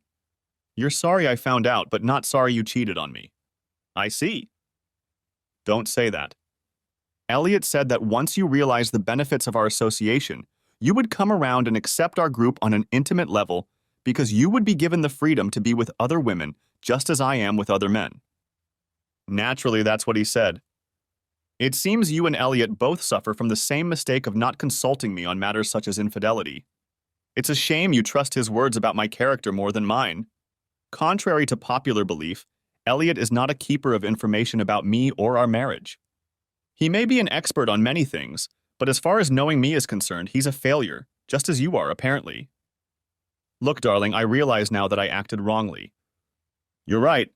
You're sorry I found out, but not sorry you cheated on me. I see. Don't say that. Elliot said that once you realize the benefits of our association, you would come around and accept our group on an intimate level because you would be given the freedom to be with other women just as I am with other men. Naturally, that's what he said. It seems you and Elliot both suffer from the same mistake of not consulting me on matters such as infidelity. It's a shame you trust his words about my character more than mine. Contrary to popular belief, Elliot is not a keeper of information about me or our marriage. He may be an expert on many things, but as far as knowing me is concerned, he's a failure, just as you are, apparently. Look, darling, I realize now that I acted wrongly. You're right.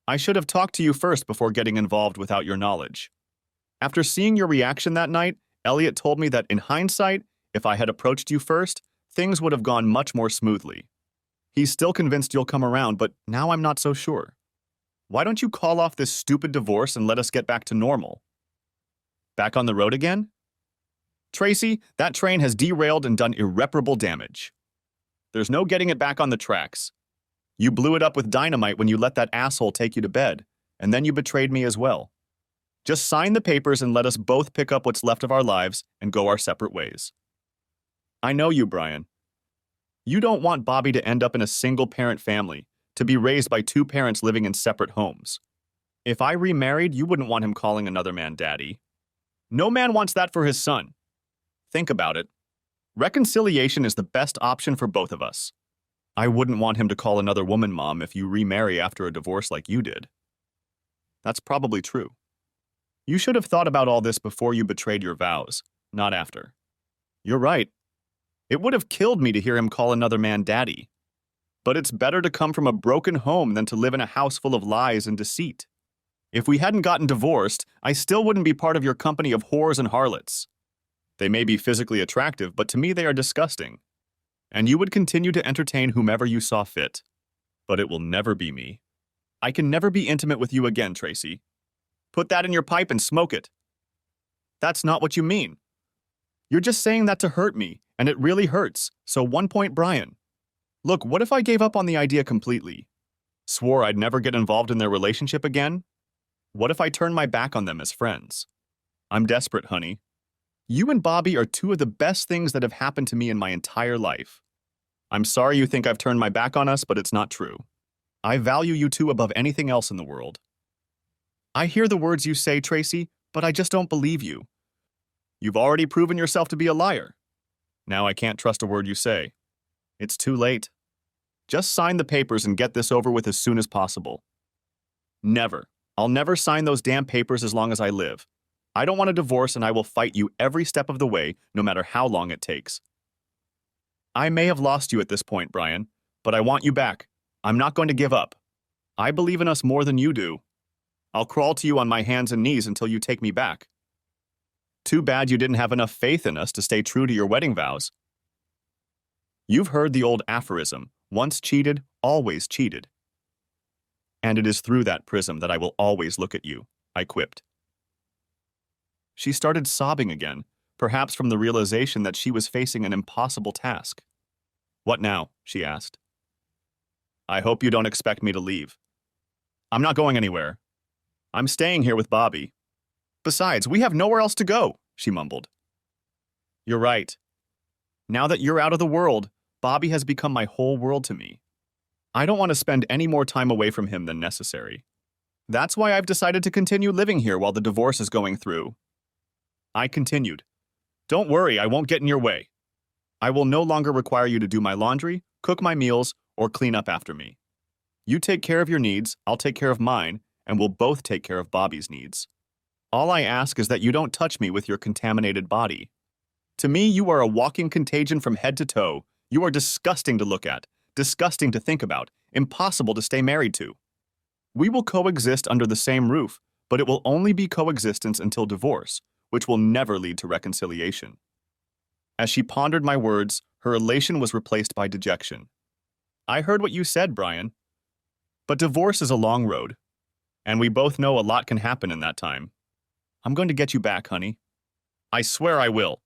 I should have talked to you first before getting involved without your knowledge. After seeing your reaction that night, Elliot told me that in hindsight, if I had approached you first, things would have gone much more smoothly. He's still convinced you'll come around, but now I'm not so sure. Why don't you call off this stupid divorce and let us get back to normal? Back on the road again? Tracy, that train has derailed and done irreparable damage. There's no getting it back on the tracks. You blew it up with dynamite when you let that asshole take you to bed, and then you betrayed me as well. Just sign the papers and let us both pick up what's left of our lives and go our separate ways. I know you, Brian. You don't want Bobby to end up in a single-parent family, to be raised by two parents living in separate homes. If I remarried, you wouldn't want him calling another man daddy. No man wants that for his son. Think about it. Reconciliation is the best option for both of us. I wouldn't want him to call another woman mom if you remarry after a divorce like you did. That's probably true. You should have thought about all this before you betrayed your vows, not after. You're right. It would have killed me to hear him call another man daddy. But it's better to come from a broken home than to live in a house full of lies and deceit. If we hadn't gotten divorced, I still wouldn't be part of your company of whores and harlots. They may be physically attractive, but to me they are disgusting. And you would continue to entertain whomever you saw fit. But it will never be me. I can never be intimate with you again, Tracy. Put that in your pipe and smoke it. That's not what you mean. You're just saying that to hurt me, and it really hurts. So 1 point, Brian. Look, what if I gave up on the idea completely? Swore I'd never get involved in their relationship again? What if I turned my back on them as friends? I'm desperate, honey. You and Bobby are two of the best things that have happened to me in my entire life. I'm sorry you think I've turned my back on us, but it's not true. I value you two above anything else in the world. I hear the words you say, Tracy, but I just don't believe you. You've already proven yourself to be a liar. Now I can't trust a word you say. It's too late. Just sign the papers and get this over with as soon as possible. Never. I'll never sign those damn papers as long as I live. I don't want a divorce, and I will fight you every step of the way, no matter how long it takes. I may have lost you at this point, Brian, but I want you back. I'm not going to give up. I believe in us more than you do. I'll crawl to you on my hands and knees until you take me back. Too bad you didn't have enough faith in us to stay true to your wedding vows. You've heard the old aphorism, once cheated, always cheated. And it is through that prism that I will always look at you, I quipped. She started sobbing again, perhaps from the realization that she was facing an impossible task. What now? She asked. I hope you don't expect me to leave. I'm not going anywhere. I'm staying here with Bobby. Besides, we have nowhere else to go, she mumbled. You're right. Now that you're out of the world, Bobby has become my whole world to me. I don't want to spend any more time away from him than necessary. That's why I've decided to continue living here while the divorce is going through. I continued. Don't worry, I won't get in your way. I will no longer require you to do my laundry, cook my meals, or clean up after me. You take care of your needs, I'll take care of mine, and we'll both take care of Bobby's needs. All I ask is that you don't touch me with your contaminated body. To me, you are a walking contagion from head to toe. You are disgusting to look at, disgusting to think about, impossible to stay married to. We will coexist under the same roof, but it will only be coexistence until divorce, which will never lead to reconciliation. As she pondered my words, her elation was replaced by dejection. I heard what you said, Brian. But divorce is a long road, and we both know a lot can happen in that time. I'm going to get you back, honey. I swear I will.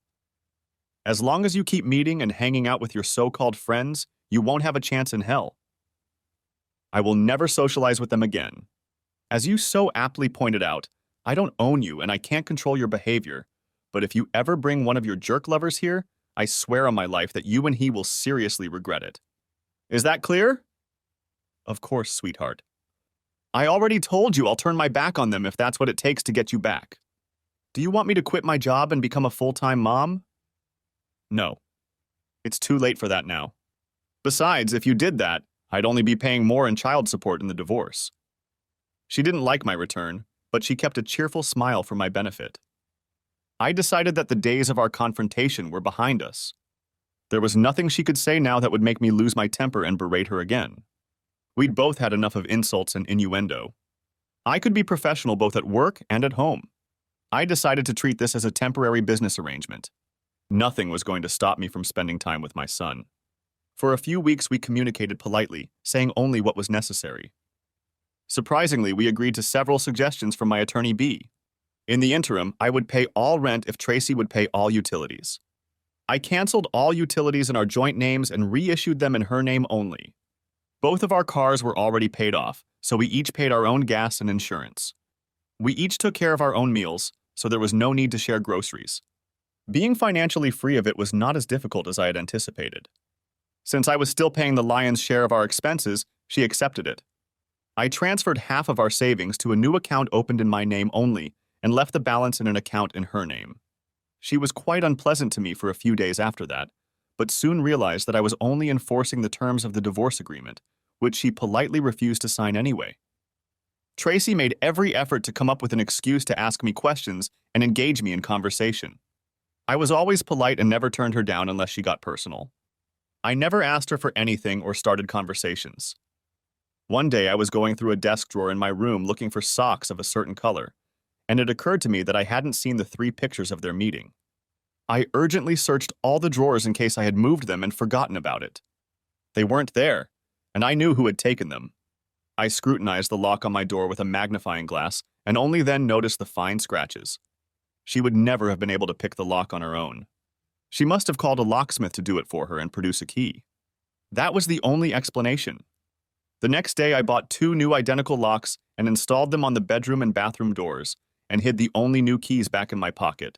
As long as you keep meeting and hanging out with your so-called friends, you won't have a chance in hell. I will never socialize with them again. As you so aptly pointed out, I don't own you and I can't control your behavior, but if you ever bring one of your jerk lovers here, I swear on my life that you and he will seriously regret it. Is that clear? Of course, sweetheart. I already told you I'll turn my back on them if that's what it takes to get you back. Do you want me to quit my job and become a full-time mom? No. It's too late for that now. Besides, if you did that, I'd only be paying more in child support in the divorce. She didn't like my return, but she kept a cheerful smile for my benefit. I decided that the days of our confrontation were behind us. There was nothing she could say now that would make me lose my temper and berate her again. We'd both had enough of insults and innuendo. I could be professional both at work and at home. I decided to treat this as a temporary business arrangement. Nothing was going to stop me from spending time with my son. For a few weeks, we communicated politely, saying only what was necessary. Surprisingly, we agreed to several suggestions from my attorney B. In the interim, I would pay all rent if Tracy would pay all utilities. I canceled all utilities in our joint names and reissued them in her name only. Both of our cars were already paid off, so we each paid our own gas and insurance. We each took care of our own meals, so there was no need to share groceries. Being financially free of it was not as difficult as I had anticipated. Since I was still paying the lion's share of our expenses, she accepted it. I transferred half of our savings to a new account opened in my name only and left the balance in an account in her name. She was quite unpleasant to me for a few days after that, but soon realized that I was only enforcing the terms of the divorce agreement, which she politely refused to sign anyway. Tracy made every effort to come up with an excuse to ask me questions and engage me in conversation. I was always polite and never turned her down unless she got personal. I never asked her for anything or started conversations. One day I was going through a desk drawer in my room looking for socks of a certain color, and it occurred to me that I hadn't seen the 3 pictures of their meeting. I urgently searched all the drawers in case I had moved them and forgotten about it. They weren't there, and I knew who had taken them. I scrutinized the lock on my door with a magnifying glass and only then noticed the fine scratches. She would never have been able to pick the lock on her own. She must have called a locksmith to do it for her and produce a key. That was the only explanation. The next day, I bought 2 new identical locks and installed them on the bedroom and bathroom doors and hid the only new keys back in my pocket.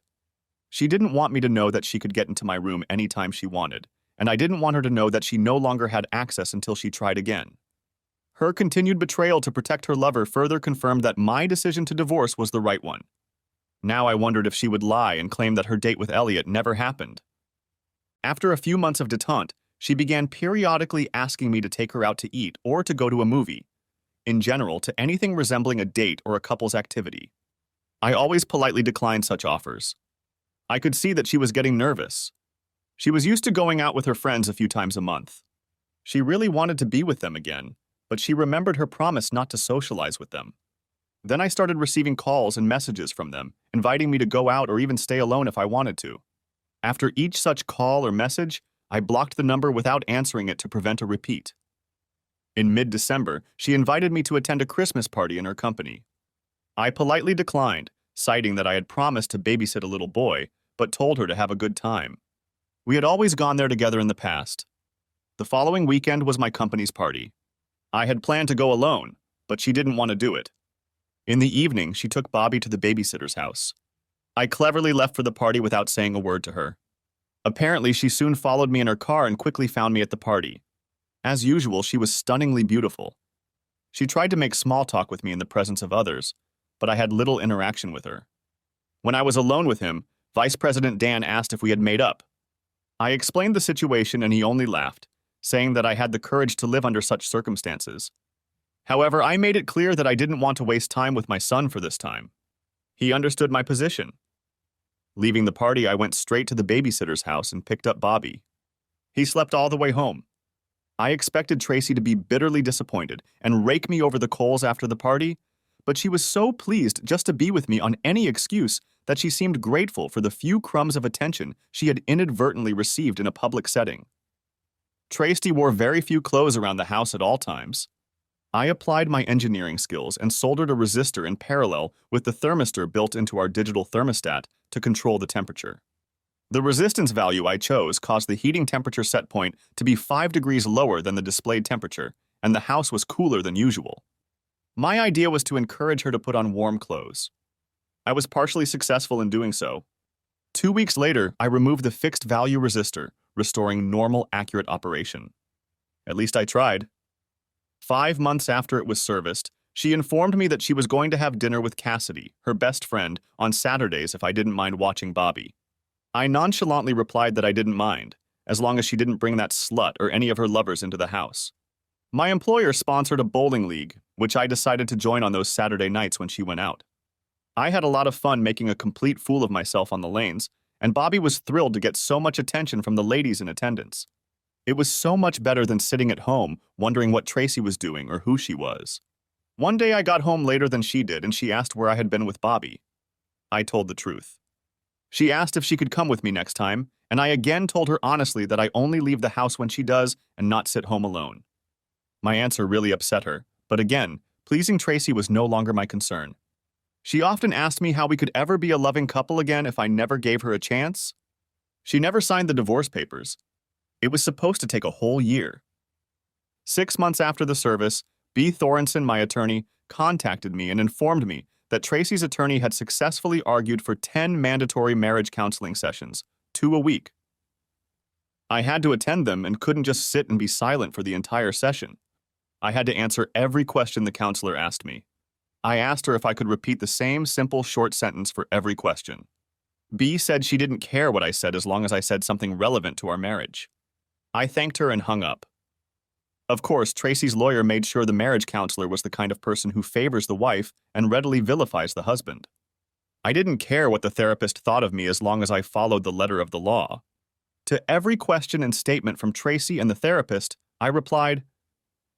She didn't want me to know that she could get into my room anytime she wanted, and I didn't want her to know that she no longer had access until she tried again. Her continued betrayal to protect her lover further confirmed that my decision to divorce was the right one. Now I wondered if she would lie and claim that her date with Elliot never happened. After a few months of détente, she began periodically asking me to take her out to eat or to go to a movie, in general to anything resembling a date or a couple's activity. I always politely declined such offers. I could see that she was getting nervous. She was used to going out with her friends a few times a month. She really wanted to be with them again, but she remembered her promise not to socialize with them. Then I started receiving calls and messages from them, inviting me to go out or even stay alone if I wanted to. After each such call or message, I blocked the number without answering it to prevent a repeat. In mid-December, she invited me to attend a Christmas party in her company. I politely declined, citing that I had promised to babysit a little boy, but told her to have a good time. We had always gone there together in the past. The following weekend was my company's party. I had planned to go alone, but she didn't want to do it. In the evening, she took Bobby to the babysitter's house. I cleverly left for the party without saying a word to her. Apparently, she soon followed me in her car and quickly found me at the party. As usual, she was stunningly beautiful. She tried to make small talk with me in the presence of others, but I had little interaction with her. When I was alone with him, Vice President Dan asked if we had made up. I explained the situation and he only laughed, saying that I had the courage to live under such circumstances. However, I made it clear that I didn't want to waste time with my son for this time. He understood my position. Leaving the party, I went straight to the babysitter's house and picked up Bobby. He slept all the way home. I expected Tracy to be bitterly disappointed and rake me over the coals after the party, but she was so pleased just to be with me on any excuse that she seemed grateful for the few crumbs of attention she had inadvertently received in a public setting. Tracy wore very few clothes around the house at all times. I applied my engineering skills and soldered a resistor in parallel with the thermistor built into our digital thermostat to control the temperature. The resistance value I chose caused the heating temperature set point to be 5 degrees lower than the displayed temperature, and the house was cooler than usual. My idea was to encourage her to put on warm clothes. I was partially successful in doing so. 2 weeks later, I removed the fixed value resistor, restoring normal, accurate operation. At least I tried. 5 months after it was serviced, she informed me that she was going to have dinner with Cassidy, her best friend, on Saturdays if I didn't mind watching Bobby. I nonchalantly replied that I didn't mind, as long as she didn't bring that slut or any of her lovers into the house. My employer sponsored a bowling league, which I decided to join on those Saturday nights when she went out. I had a lot of fun making a complete fool of myself on the lanes, and Bobby was thrilled to get so much attention from the ladies in attendance. It was so much better than sitting at home, wondering what Tracy was doing or who she was. One day I got home later than she did, and she asked where I had been with Bobby. I told the truth. She asked if she could come with me next time, and I again told her honestly that I only leave the house when she does and not sit home alone. My answer really upset her, but again, pleasing Tracy was no longer my concern. She often asked me how we could ever be a loving couple again if I never gave her a chance. She never signed the divorce papers. It was supposed to take a whole year. 6 months after the service, B. Thorenson, my attorney, contacted me and informed me that Tracy's attorney had successfully argued for 10 mandatory marriage counseling sessions, 2 a week. I had to attend them and couldn't just sit and be silent for the entire session. I had to answer every question the counselor asked me. I asked her if I could repeat the same simple short sentence for every question. B said she didn't care what I said as long as I said something relevant to our marriage. I thanked her and hung up. Of course, Tracy's lawyer made sure the marriage counselor was the kind of person who favors the wife and readily vilifies the husband. I didn't care what the therapist thought of me as long as I followed the letter of the law. To every question and statement from Tracy and the therapist, I replied,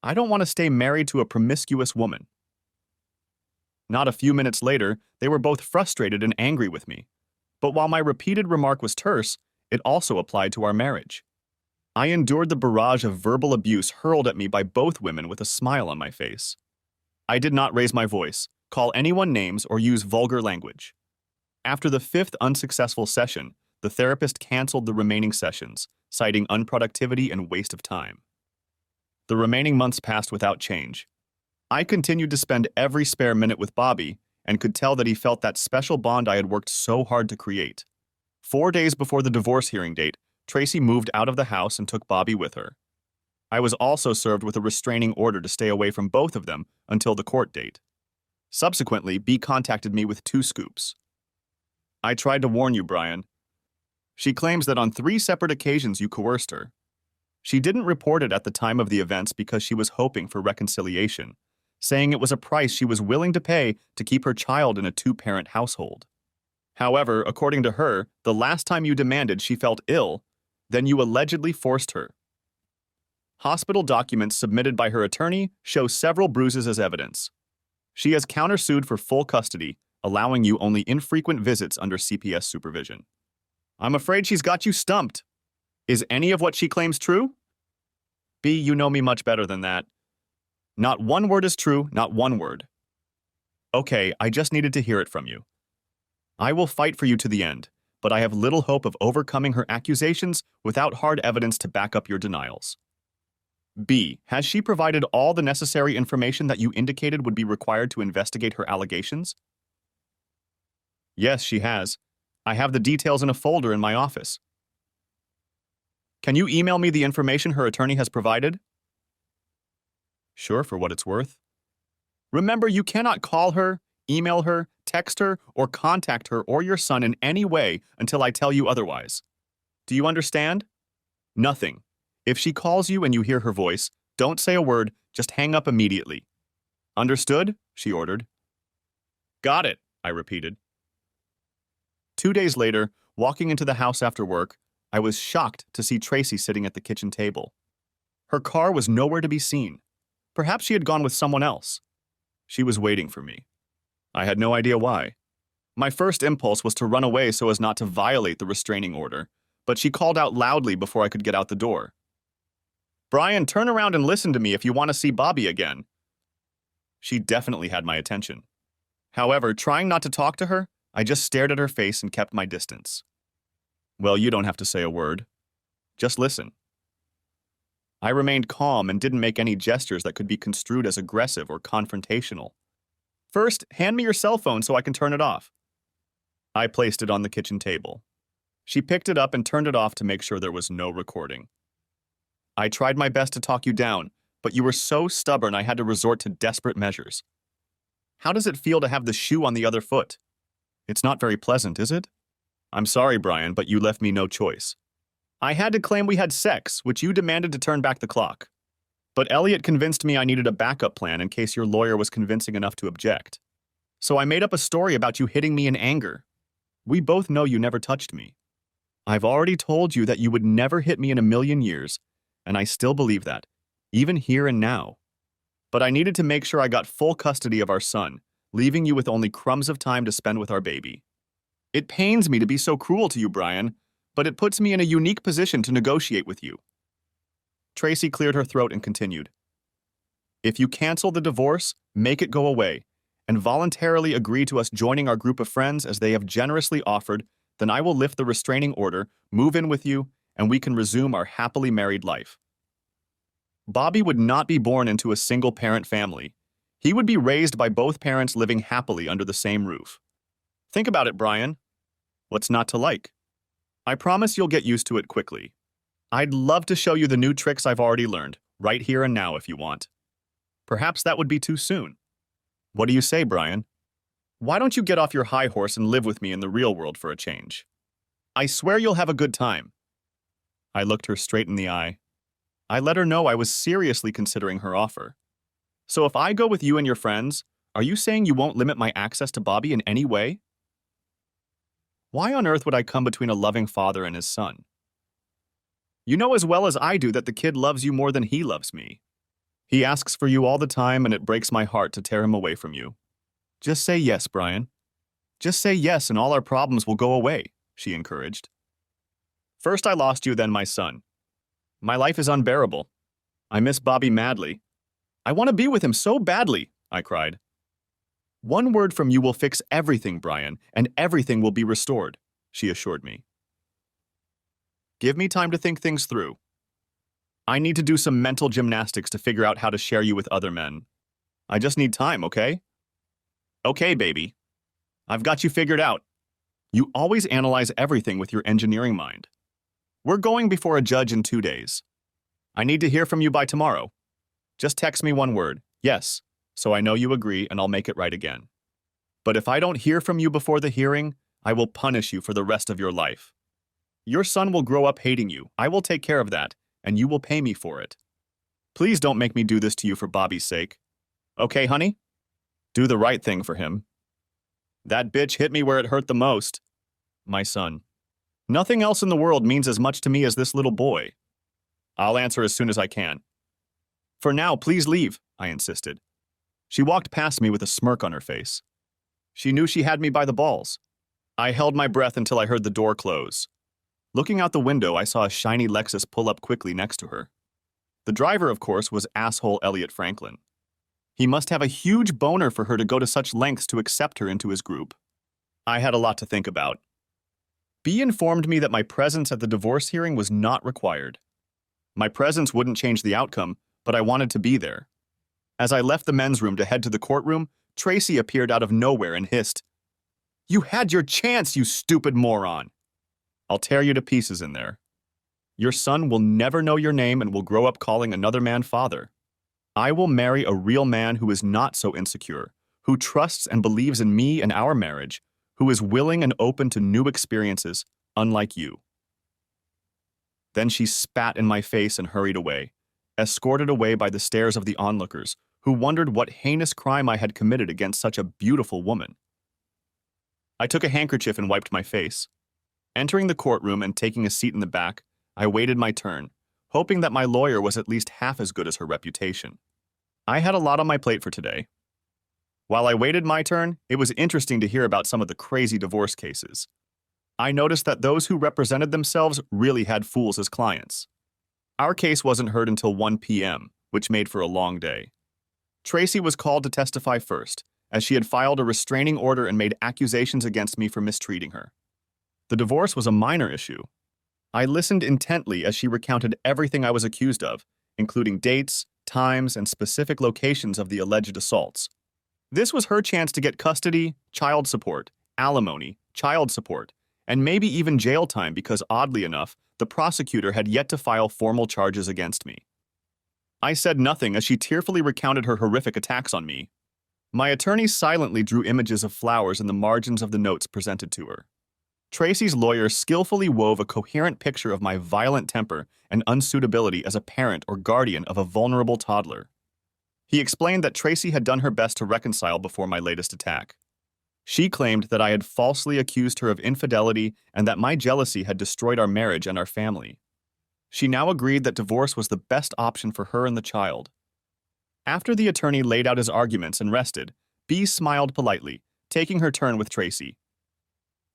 I don't want to stay married to a promiscuous woman. Not a few minutes later, they were both frustrated and angry with me. But while my repeated remark was terse, it also applied to our marriage. I endured the barrage of verbal abuse hurled at me by both women with a smile on my face. I did not raise my voice, call anyone names, or use vulgar language. After the fifth unsuccessful session, the therapist canceled the remaining sessions, citing unproductivity and waste of time. The remaining months passed without change. I continued to spend every spare minute with Bobby and could tell that he felt that special bond I had worked so hard to create. 4 days before the divorce hearing date, Tracy moved out of the house and took Bobby with her. I was also served with a restraining order to stay away from both of them until the court date. Subsequently, B contacted me with 2 scoops. I tried to warn you, Brian. She claims that on 3 separate occasions you coerced her. She didn't report it at the time of the events because she was hoping for reconciliation, saying it was a price she was willing to pay to keep her child in a 2-parent household. However, according to her, the last time you demanded she felt ill, then you allegedly forced her. Hospital documents submitted by her attorney show several bruises as evidence. She has countersued for full custody, allowing you only infrequent visits under CPS supervision. I'm afraid she's got you stumped. Is any of what she claims true? B, you know me much better than that. Not one word is true, not one word. Okay, I just needed to hear it from you. I will fight for you to the end, but I have little hope of overcoming her accusations without hard evidence to back up your denials. B, has she provided all the necessary information that you indicated would be required to investigate her allegations? Yes, she has. I have the details in a folder in my office. Can you email me the information her attorney has provided? Sure, for what it's worth. Remember, you cannot call her, email her, text her, or contact her or your son in any way until I tell you otherwise. Do you understand? Nothing. If she calls you and you hear her voice, don't say a word, just hang up immediately. Understood? She ordered. Got it, I repeated. 2 days later, walking into the house after work, I was shocked to see Tracy sitting at the kitchen table. Her car was nowhere to be seen. Perhaps she had gone with someone else. She was waiting for me. I had no idea why. My first impulse was to run away so as not to violate the restraining order, but she called out loudly before I could get out the door. Brian, turn around and listen to me if you want to see Bobby again. She definitely had my attention. However, trying not to talk to her, I just stared at her face and kept my distance. Well, you don't have to say a word. Just listen. I remained calm and didn't make any gestures that could be construed as aggressive or confrontational. First, hand me your cell phone so I can turn it off. I placed it on the kitchen table. She picked it up and turned it off to make sure there was no recording. I tried my best to talk you down, but you were so stubborn I had to resort to desperate measures. How does it feel to have the shoe on the other foot? It's not very pleasant, is it? I'm sorry, Brian, but you left me no choice. I had to claim we had sex, which you demanded to turn back the clock. But Elliot convinced me I needed a backup plan in case your lawyer was convincing enough to object. So I made up a story about you hitting me in anger. We both know you never touched me. I've already told you that you would never hit me in a million years, and I still believe that, even here and now. But I needed to make sure I got full custody of our son, leaving you with only crumbs of time to spend with our baby. It pains me to be so cruel to you, Brian, but it puts me in a unique position to negotiate with you. Tracy cleared her throat and continued. If you cancel the divorce, make it go away, and voluntarily agree to us joining our group of friends as they have generously offered, then I will lift the restraining order, move in with you, and we can resume our happily married life. Bobby would not be born into a single-parent family. He would be raised by both parents living happily under the same roof. Think about it, Brian. What's not to like? I promise you'll get used to it quickly. I'd love to show you the new tricks I've already learned, right here and now if you want. Perhaps that would be too soon. What do you say, Brian? Why don't you get off your high horse and live with me in the real world for a change? I swear you'll have a good time. I looked her straight in the eye. I let her know I was seriously considering her offer. So if I go with you and your friends, are you saying you won't limit my access to Bobby in any way? Why on earth would I come between a loving father and his son? You know as well as I do that the kid loves you more than he loves me. He asks for you all the time and it breaks my heart to tear him away from you. Just say yes, Brian. Just say yes and all our problems will go away, she encouraged. First I lost you, then my son. My life is unbearable. I miss Bobby madly. I want to be with him so badly, I cried. One word from you will fix everything, Brian, and everything will be restored, she assured me. Give me time to think things through. I need to do some mental gymnastics to figure out how to share you with other men. I just need time, okay? Okay, baby. I've got you figured out. You always analyze everything with your engineering mind. We're going before a judge in 2 days. I need to hear from you by tomorrow. Just text me one word, yes, so I know you agree and I'll make it right again. But if I don't hear from you before the hearing, I will punish you for the rest of your life. Your son will grow up hating you. I will take care of that, and you will pay me for it. Please don't make me do this to you for Bobby's sake. Okay, honey? Do the right thing for him. That bitch hit me where it hurt the most. My son. Nothing else in the world means as much to me as this little boy. I'll answer as soon as I can. For now, please leave, I insisted. She walked past me with a smirk on her face. She knew she had me by the balls. I held my breath until I heard the door close. Looking out the window, I saw a shiny Lexus pull up quickly next to her. The driver, of course, was asshole Elliot Franklin. He must have a huge boner for her to go to such lengths to accept her into his group. I had a lot to think about. B informed me that my presence at the divorce hearing was not required. My presence wouldn't change the outcome, but I wanted to be there. As I left the men's room to head to the courtroom, Tracy appeared out of nowhere and hissed, "You had your chance, you stupid moron! I'll tear you to pieces in there. Your son will never know your name and will grow up calling another man father. I will marry a real man who is not so insecure, who trusts and believes in me and our marriage, who is willing and open to new experiences, unlike you." Then she spat in my face and hurried away, escorted away by the stares of the onlookers, who wondered what heinous crime I had committed against such a beautiful woman. I took a handkerchief and wiped my face. Entering the courtroom and taking a seat in the back, I waited my turn, hoping that my lawyer was at least half as good as her reputation. I had a lot on my plate for today. While I waited my turn, it was interesting to hear about some of the crazy divorce cases. I noticed that those who represented themselves really had fools as clients. Our case wasn't heard until 1 p.m., which made for a long day. Tracy was called to testify first, as she had filed a restraining order and made accusations against me for mistreating her. The divorce was a minor issue. I listened intently as she recounted everything I was accused of, including dates, times, and specific locations of the alleged assaults. This was her chance to get custody, child support, alimony, child support, and maybe even jail time because, oddly enough, the prosecutor had yet to file formal charges against me. I said nothing as she tearfully recounted her horrific attacks on me. My attorney silently drew images of flowers in the margins of the notes presented to her. Tracy's lawyer skillfully wove a coherent picture of my violent temper and unsuitability as a parent or guardian of a vulnerable toddler. He explained that Tracy had done her best to reconcile before my latest attack. She claimed that I had falsely accused her of infidelity and that my jealousy had destroyed our marriage and our family. She now agreed that divorce was the best option for her and the child. After the attorney laid out his arguments and rested, B smiled politely, taking her turn with Tracy.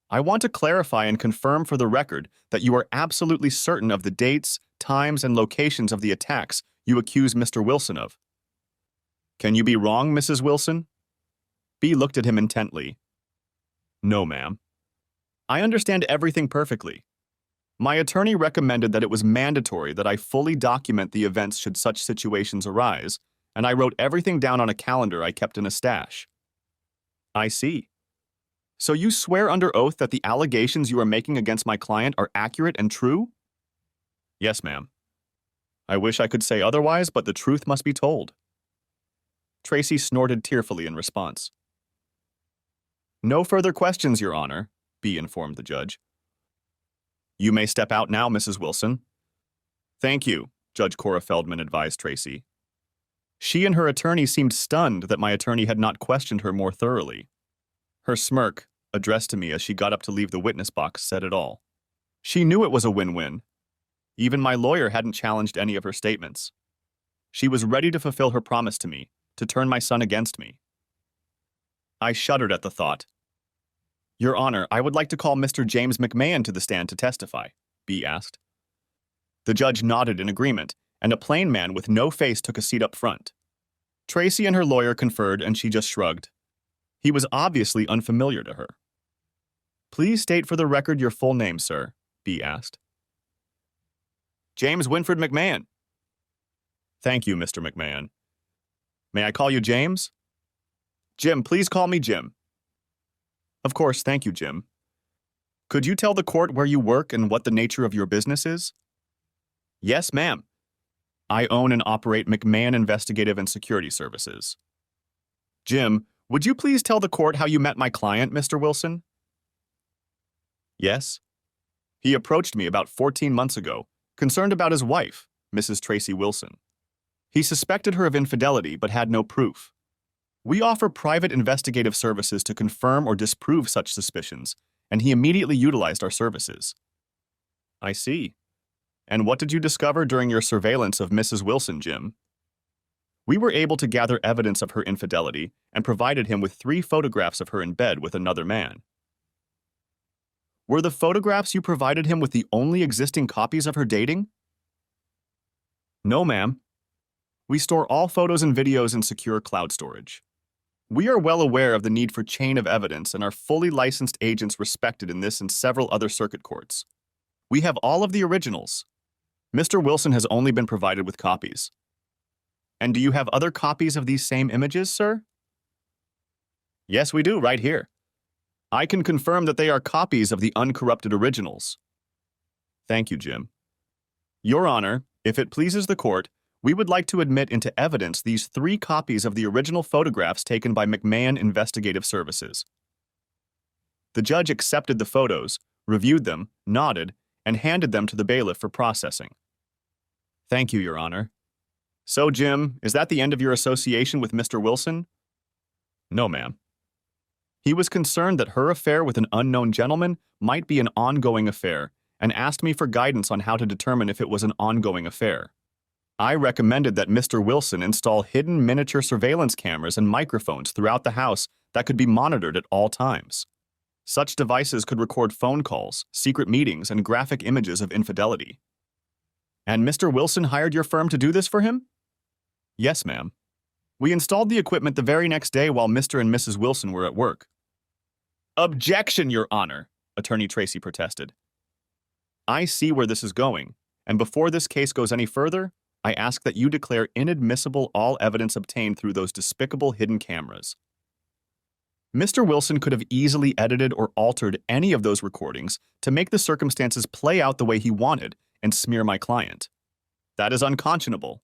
"I want to clarify and confirm for the record that you are absolutely certain of the dates, times, and locations of the attacks you accuse Mr. Wilson of." "Can you be wrong, Mrs. Wilson?" B looked at him intently. "No, ma'am. I understand everything perfectly. My attorney recommended that it was mandatory that I fully document the events should such situations arise, and I wrote everything down on a calendar I kept in a stash." "I see. So you swear under oath that the allegations you are making against my client are accurate and true?" "Yes, ma'am. I wish I could say otherwise, but the truth must be told." Tracy snorted tearfully in response. "No further questions, Your Honor," B informed the judge. "You may step out now, Mrs. Wilson." "Thank you, Judge Cora Feldman advised Tracy. She and her attorney seemed stunned that my attorney had not questioned her more thoroughly. Her smirk, addressed to me as she got up to leave the witness box, said it all. She knew it was a win-win. Even my lawyer hadn't challenged any of her statements. She was ready to fulfill her promise to me, to turn my son against me. I shuddered at the thought. Your Honor, I would like to call Mr. James McMahon to the stand to testify, B asked. The judge nodded in agreement, and a plain man with no face took a seat up front. Tracy and her lawyer conferred, and she just shrugged. He was obviously unfamiliar to her. Please state for the record your full name, sir, B asked. James Winfred McMahon. Thank you, Mr. McMahon. May I call you James? Jim, please call me Jim. Of course, thank you, Jim. Could you tell the court where you work and what the nature of your business is? Yes, ma'am. I own and operate McMahon Investigative and Security Services. Jim, would you please tell the court how you met my client, Mr. Wilson? Yes. He approached me about 14 months ago, concerned about his wife, Mrs. Tracy Wilson. He suspected her of infidelity but had no proof. We offer private investigative services to confirm or disprove such suspicions, and he immediately utilized our services. I see. And what did you discover during your surveillance of Mrs. Wilson, Jim? We were able to gather evidence of her infidelity and provided him with 3 photographs of her in bed with another man. Were the photographs you provided him with the only existing copies of her dating? No, ma'am. We store all photos and videos in secure cloud storage. We are well aware of the need for chain of evidence and are fully licensed agents respected in this and several other circuit courts. We have all of the originals. Mr. Wilson has only been provided with copies. And do you have other copies of these same images, sir? Yes, we do, right here. I can confirm that they are copies of the uncorrupted originals. Thank you, Jim. Your Honor, if it pleases the court, we would like to admit into evidence these 3 copies of the original photographs taken by McMahon Investigative Services. The judge accepted the photos, reviewed them, nodded, and handed them to the bailiff for processing. Thank you, Your Honor. So, Jim, is that the end of your association with Mr. Wilson? No, ma'am. He was concerned that her affair with an unknown gentleman might be an ongoing affair and asked me for guidance on how to determine if it was an ongoing affair. I recommended that Mr. Wilson install hidden miniature surveillance cameras and microphones throughout the house that could be monitored at all times. Such devices could record phone calls, secret meetings, and graphic images of infidelity. And Mr. Wilson hired your firm to do this for him? Yes, ma'am. We installed the equipment the very next day while Mr. and Mrs. Wilson were at work. Objection, Your Honor, Attorney Tracy protested. I see where this is going, and before this case goes any further, I ask that you declare inadmissible all evidence obtained through those despicable hidden cameras. Mr. Wilson could have easily edited or altered any of those recordings to make the circumstances play out the way he wanted and smear my client. That is unconscionable.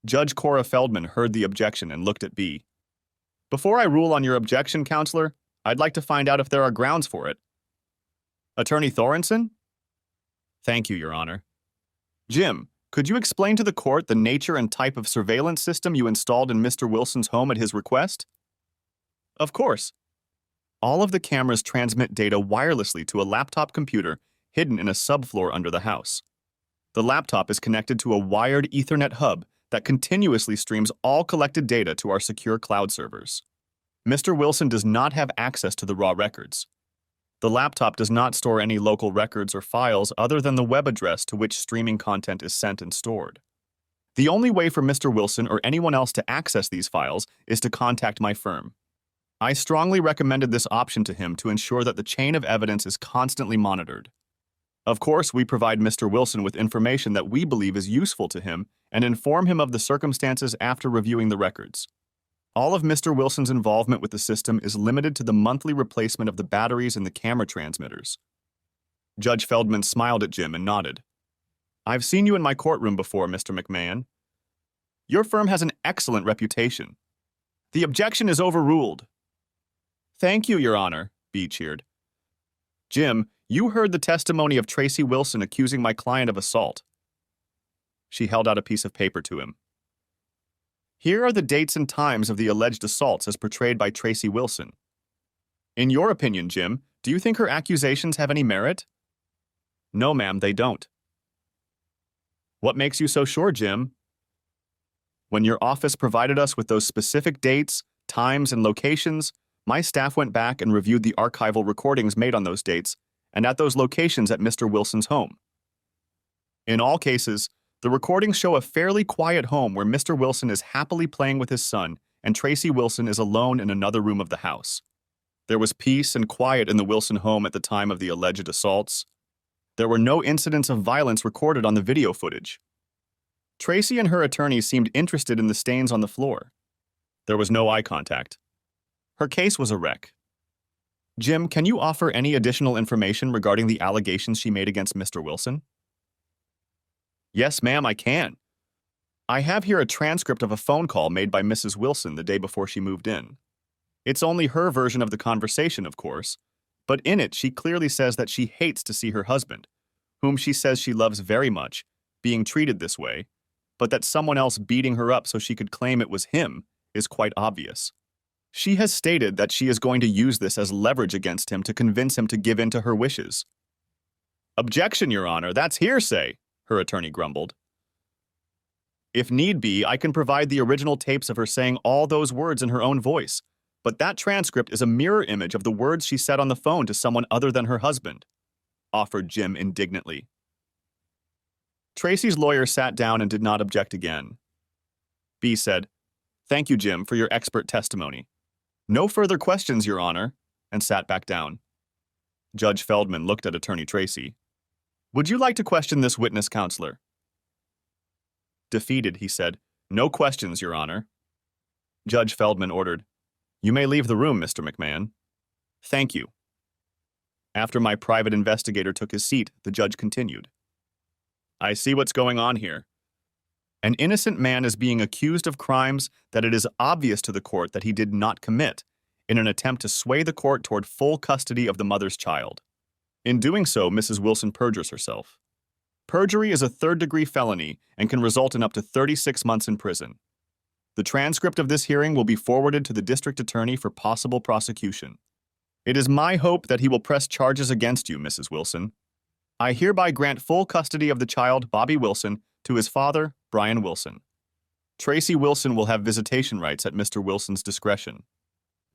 Judge Cora Feldman heard the objection and looked at B. Before I rule on your objection, Counselor, I'd like to find out if there are grounds for it. Attorney Thorenson? Thank you, Your Honor. Jim, could you explain to the court the nature and type of surveillance system you installed in Mr. Wilson's home at his request? Of course. All of the cameras transmit data wirelessly to a laptop computer hidden in a subfloor under the house. The laptop is connected to a wired Ethernet hub that continuously streams all collected data to our secure cloud servers. Mr. Wilson does not have access to the raw records. The laptop does not store any local records or files other than the web address to which streaming content is sent and stored. The only way for Mr. Wilson or anyone else to access these files is to contact my firm. I strongly recommended this option to him to ensure that the chain of evidence is constantly monitored. Of course, we provide Mr. Wilson with information that we believe is useful to him and inform him of the circumstances after reviewing the records. All of Mr. Wilson's involvement with the system is limited to the monthly replacement of the batteries in the camera transmitters. Judge Feldman smiled at Jim and nodded. I've seen you in my courtroom before, Mr. McMahon. Your firm has an excellent reputation. The objection is overruled. Thank you, Your Honor, B cheered. Jim, you heard the testimony of Tracy Wilson accusing my client of assault. She held out a piece of paper to him. Here are the dates and times of the alleged assaults as portrayed by Tracy Wilson. In your opinion, Jim, do you think her accusations have any merit? No, ma'am, they don't. What makes you so sure, Jim? When your office provided us with those specific dates, times, and locations, my staff went back and reviewed the archival recordings made on those dates and at those locations at Mr. Wilson's home. In all cases, the recordings show a fairly quiet home where Mr. Wilson is happily playing with his son and Tracy Wilson is alone in another room of the house. There was peace and quiet in the Wilson home at the time of the alleged assaults. There were no incidents of violence recorded on the video footage. Tracy and her attorney seemed interested in the stains on the floor. There was no eye contact. Her case was a wreck. Jim, can you offer any additional information regarding the allegations she made against Mr. Wilson? Yes, ma'am, I can. I have here a transcript of a phone call made by Mrs. Wilson the day before she moved in. It's only her version of the conversation, of course, but in it she clearly says that she hates to see her husband, whom she says she loves very much, being treated this way, but that someone else beating her up so she could claim it was him is quite obvious. She has stated that she is going to use this as leverage against him to convince him to give in to her wishes. Objection, Your Honor, that's hearsay, her attorney grumbled. If need be, I can provide the original tapes of her saying all those words in her own voice, but that transcript is a mirror image of the words she said on the phone to someone other than her husband, offered Jim indignantly. Tracy's lawyer sat down and did not object again. B said, "Thank you, Jim, for your expert testimony. No further questions, Your Honor," and sat back down. Judge Feldman looked at Attorney Tracy. "Would you like to question this witness, counselor?" Defeated, he said, "No questions, Your Honor." Judge Feldman ordered, "You may leave the room, Mr. McMahon." "Thank you." After my private investigator took his seat, the judge continued. "I see what's going on here. An innocent man is being accused of crimes that it is obvious to the court that he did not commit, in an attempt to sway the court toward full custody of the mother's child. In doing so, Mrs. Wilson perjures herself. Perjury is a third-degree felony and can result in up to 36 months in prison. The transcript of this hearing will be forwarded to the district attorney for possible prosecution. It is my hope that he will press charges against you, Mrs. Wilson. I hereby grant full custody of the child, Bobby Wilson, to his father, Brian Wilson. Tracy Wilson will have visitation rights at Mr. Wilson's discretion.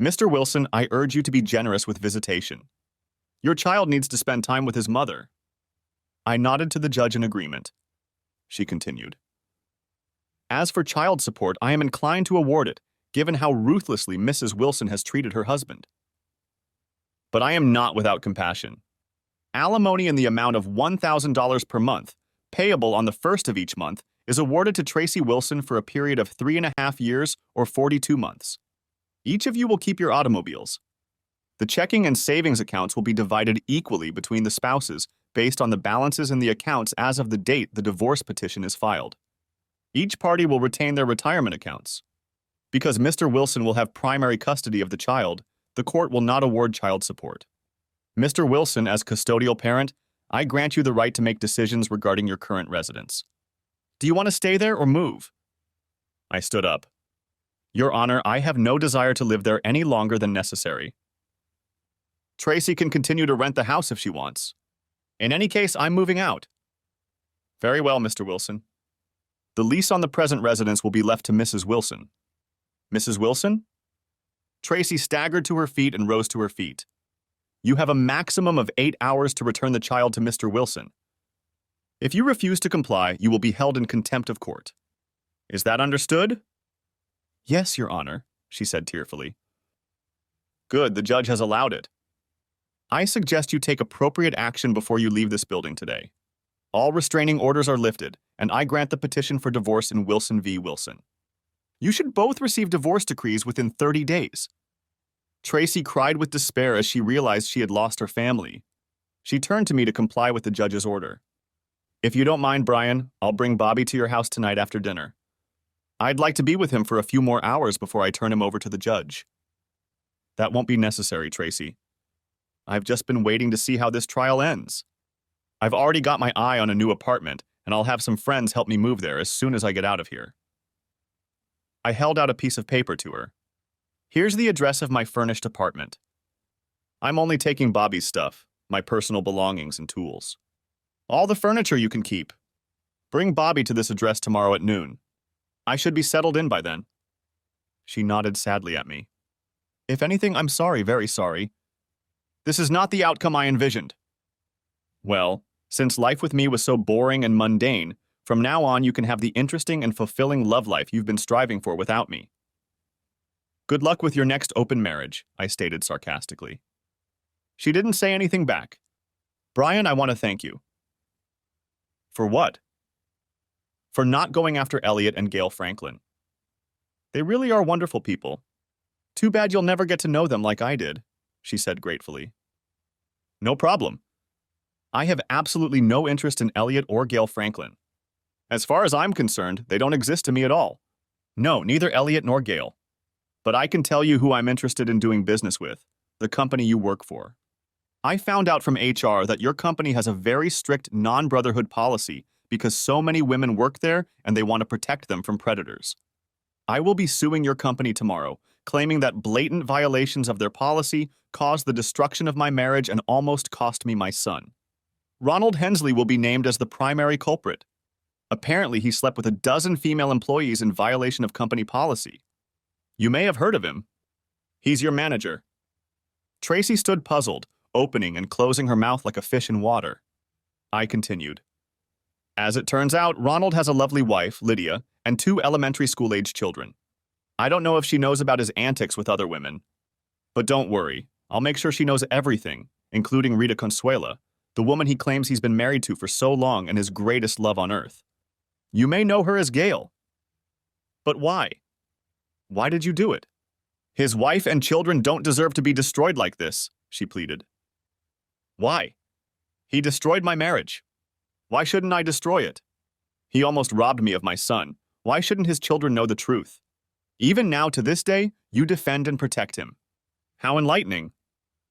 Mr. Wilson, I urge you to be generous with visitation. Your child needs to spend time with his mother." I nodded to the judge in agreement. She continued. "As for child support, I am inclined to award it, given how ruthlessly Mrs. Wilson has treated her husband. But I am not without compassion. Alimony in the amount of $1,000 per month, payable on the first of each month, is awarded to Tracy Wilson for a period of 3.5 years or 42 months. Each of you will keep your automobiles. The checking and savings accounts will be divided equally between the spouses based on the balances in the accounts as of the date the divorce petition is filed. Each party will retain their retirement accounts. Because Mr. Wilson will have primary custody of the child, the court will not award child support. Mr. Wilson, as custodial parent, I grant you the right to make decisions regarding your current residence. Do you want to stay there or move?" I stood up. "Your Honor, I have no desire to live there any longer than necessary. Tracy can continue to rent the house if she wants. In any case, I'm moving out." "Very well, Mr. Wilson. The lease on the present residence will be left to Mrs. Wilson." "Mrs. Wilson?" Tracy staggered to her feet and rose to her feet. "You have a maximum of 8 hours to return the child to Mr. Wilson. If you refuse to comply, you will be held in contempt of court. Is that understood?" "Yes, Your Honor," she said tearfully. "Good, the judge has allowed it. I suggest you take appropriate action before you leave this building today. All restraining orders are lifted, and I grant the petition for divorce in Wilson v. Wilson. You should both receive divorce decrees within 30 days. Tracy cried with despair as she realized she had lost her family. She turned to me to comply with the judge's order. "If you don't mind, Brian, I'll bring Bobby to your house tonight after dinner. I'd like to be with him for a few more hours before I turn him over to the judge." "That won't be necessary, Tracy. I've just been waiting to see how this trial ends. I've already got my eye on a new apartment, and I'll have some friends help me move there as soon as I get out of here. I held out a piece of paper to her. Here's the address of my furnished apartment. I'm only taking Bobby's stuff, my personal belongings and tools. All the furniture you can keep. Bring Bobby to this address tomorrow at noon. I should be settled in by then. She nodded sadly at me. If anything, I'm sorry, very sorry. This is not the outcome I envisioned. Well, since life with me was so boring and mundane, from now on you can have the interesting and fulfilling love life you've been striving for without me. Good luck with your next open marriage, I stated sarcastically. She didn't say anything back. Brian, I want to thank you. For what? For not going after Elliot and Gail Franklin. They really are wonderful people. Too bad you'll never get to know them like I did, she said gratefully. No problem. I have absolutely no interest in Elliot or Gail Franklin. As far as I'm concerned, they don't exist to me at all. No, neither Elliot nor Gail. But I can tell you who I'm interested in doing business with, the company you work for. I found out from HR that your company has a very strict non-brotherhood policy because so many women work there and they want to protect them from predators. I will be suing your company tomorrow, claiming that blatant violations of their policy caused the destruction of my marriage and almost cost me my son. Ronald Hensley will be named as the primary culprit. Apparently, he slept with a dozen female employees in violation of company policy. You may have heard of him. He's your manager. Tracy stood puzzled, opening and closing her mouth like a fish in water. I continued. As it turns out, Ronald has a lovely wife, Lydia, and 2 elementary school-age children. I don't know if she knows about his antics with other women. But don't worry, I'll make sure she knows everything, including Rita Consuela, the woman he claims he's been married to for so long and his greatest love on earth. You may know her as Gail. But why? Why did you do it? His wife and children don't deserve to be destroyed like this, she pleaded. Why? He destroyed my marriage. Why shouldn't I destroy it? He almost robbed me of my son. Why shouldn't his children know the truth? Even now, to this day, you defend and protect him. How enlightening.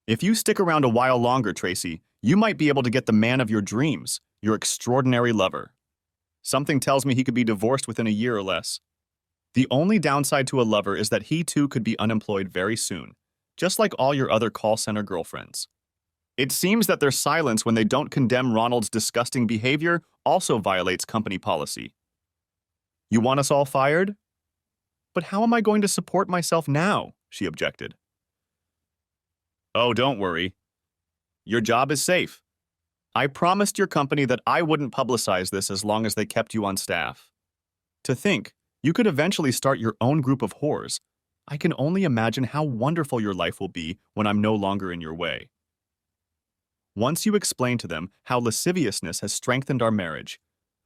If you stick around a while longer, Tracy, you might be able to get the man of your dreams, your extraordinary lover. Something tells me he could be divorced within a year or less. The only downside to a lover is that he too could be unemployed very soon, just like all your other call center girlfriends. It seems that their silence when they don't condemn Ronald's disgusting behavior also violates company policy. You want us all fired? But how am I going to support myself now? She objected. Oh, don't worry. Your job is safe. I promised your company that I wouldn't publicize this as long as they kept you on staff. To think, you could eventually start your own group of whores. I can only imagine how wonderful your life will be when I'm no longer in your way. Once you explain to them how lasciviousness has strengthened our marriage,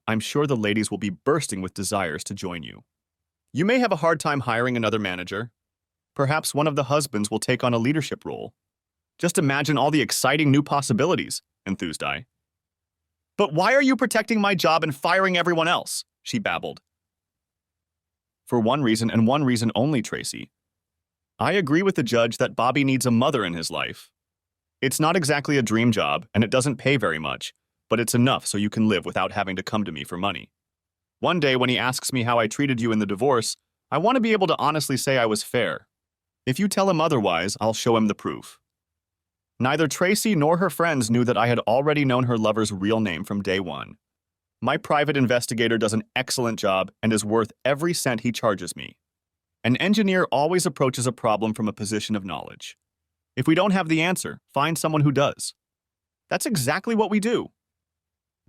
I'm sure the ladies will be bursting with desires to join you. You may have a hard time hiring another manager. Perhaps one of the husbands will take on a leadership role. Just imagine all the exciting new possibilities, enthused I. But why are you protecting my job and firing everyone else? She babbled. For one reason and one reason only, Tracy. I agree with the judge that Bobby needs a mother in his life. It's not exactly a dream job, and it doesn't pay very much, but it's enough so you can live without having to come to me for money. One day when he asks me how I treated you in the divorce, I want to be able to honestly say I was fair. If you tell him otherwise, I'll show him the proof. Neither Tracy nor her friends knew that I had already known her lover's real name from day one. My private investigator does an excellent job and is worth every cent he charges me. An engineer always approaches a problem from a position of knowledge. If we don't have the answer, find someone who does. That's exactly what we do.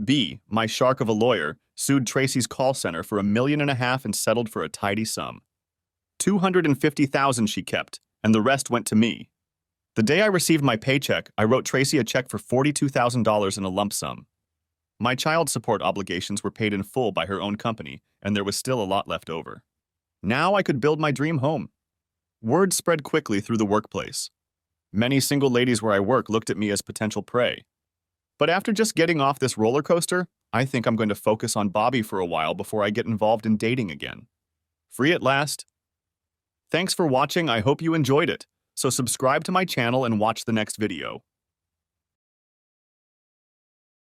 B, my shark of a lawyer, sued Tracy's call center for $1.5 million and settled for a tidy sum. $250,000 she kept, and the rest went to me. The day I received my paycheck, I wrote Tracy a check for $42,000 in a lump sum. My child support obligations were paid in full by her own company, and there was still a lot left over. Now I could build my dream home. Word spread quickly through the workplace. Many single ladies where I work looked at me as potential prey. But after just getting off this roller coaster, I think I'm going to focus on Bobby for a while before I get involved in dating again. Free at last. Thanks for watching. I hope you enjoyed it. So subscribe to my channel and watch the next video.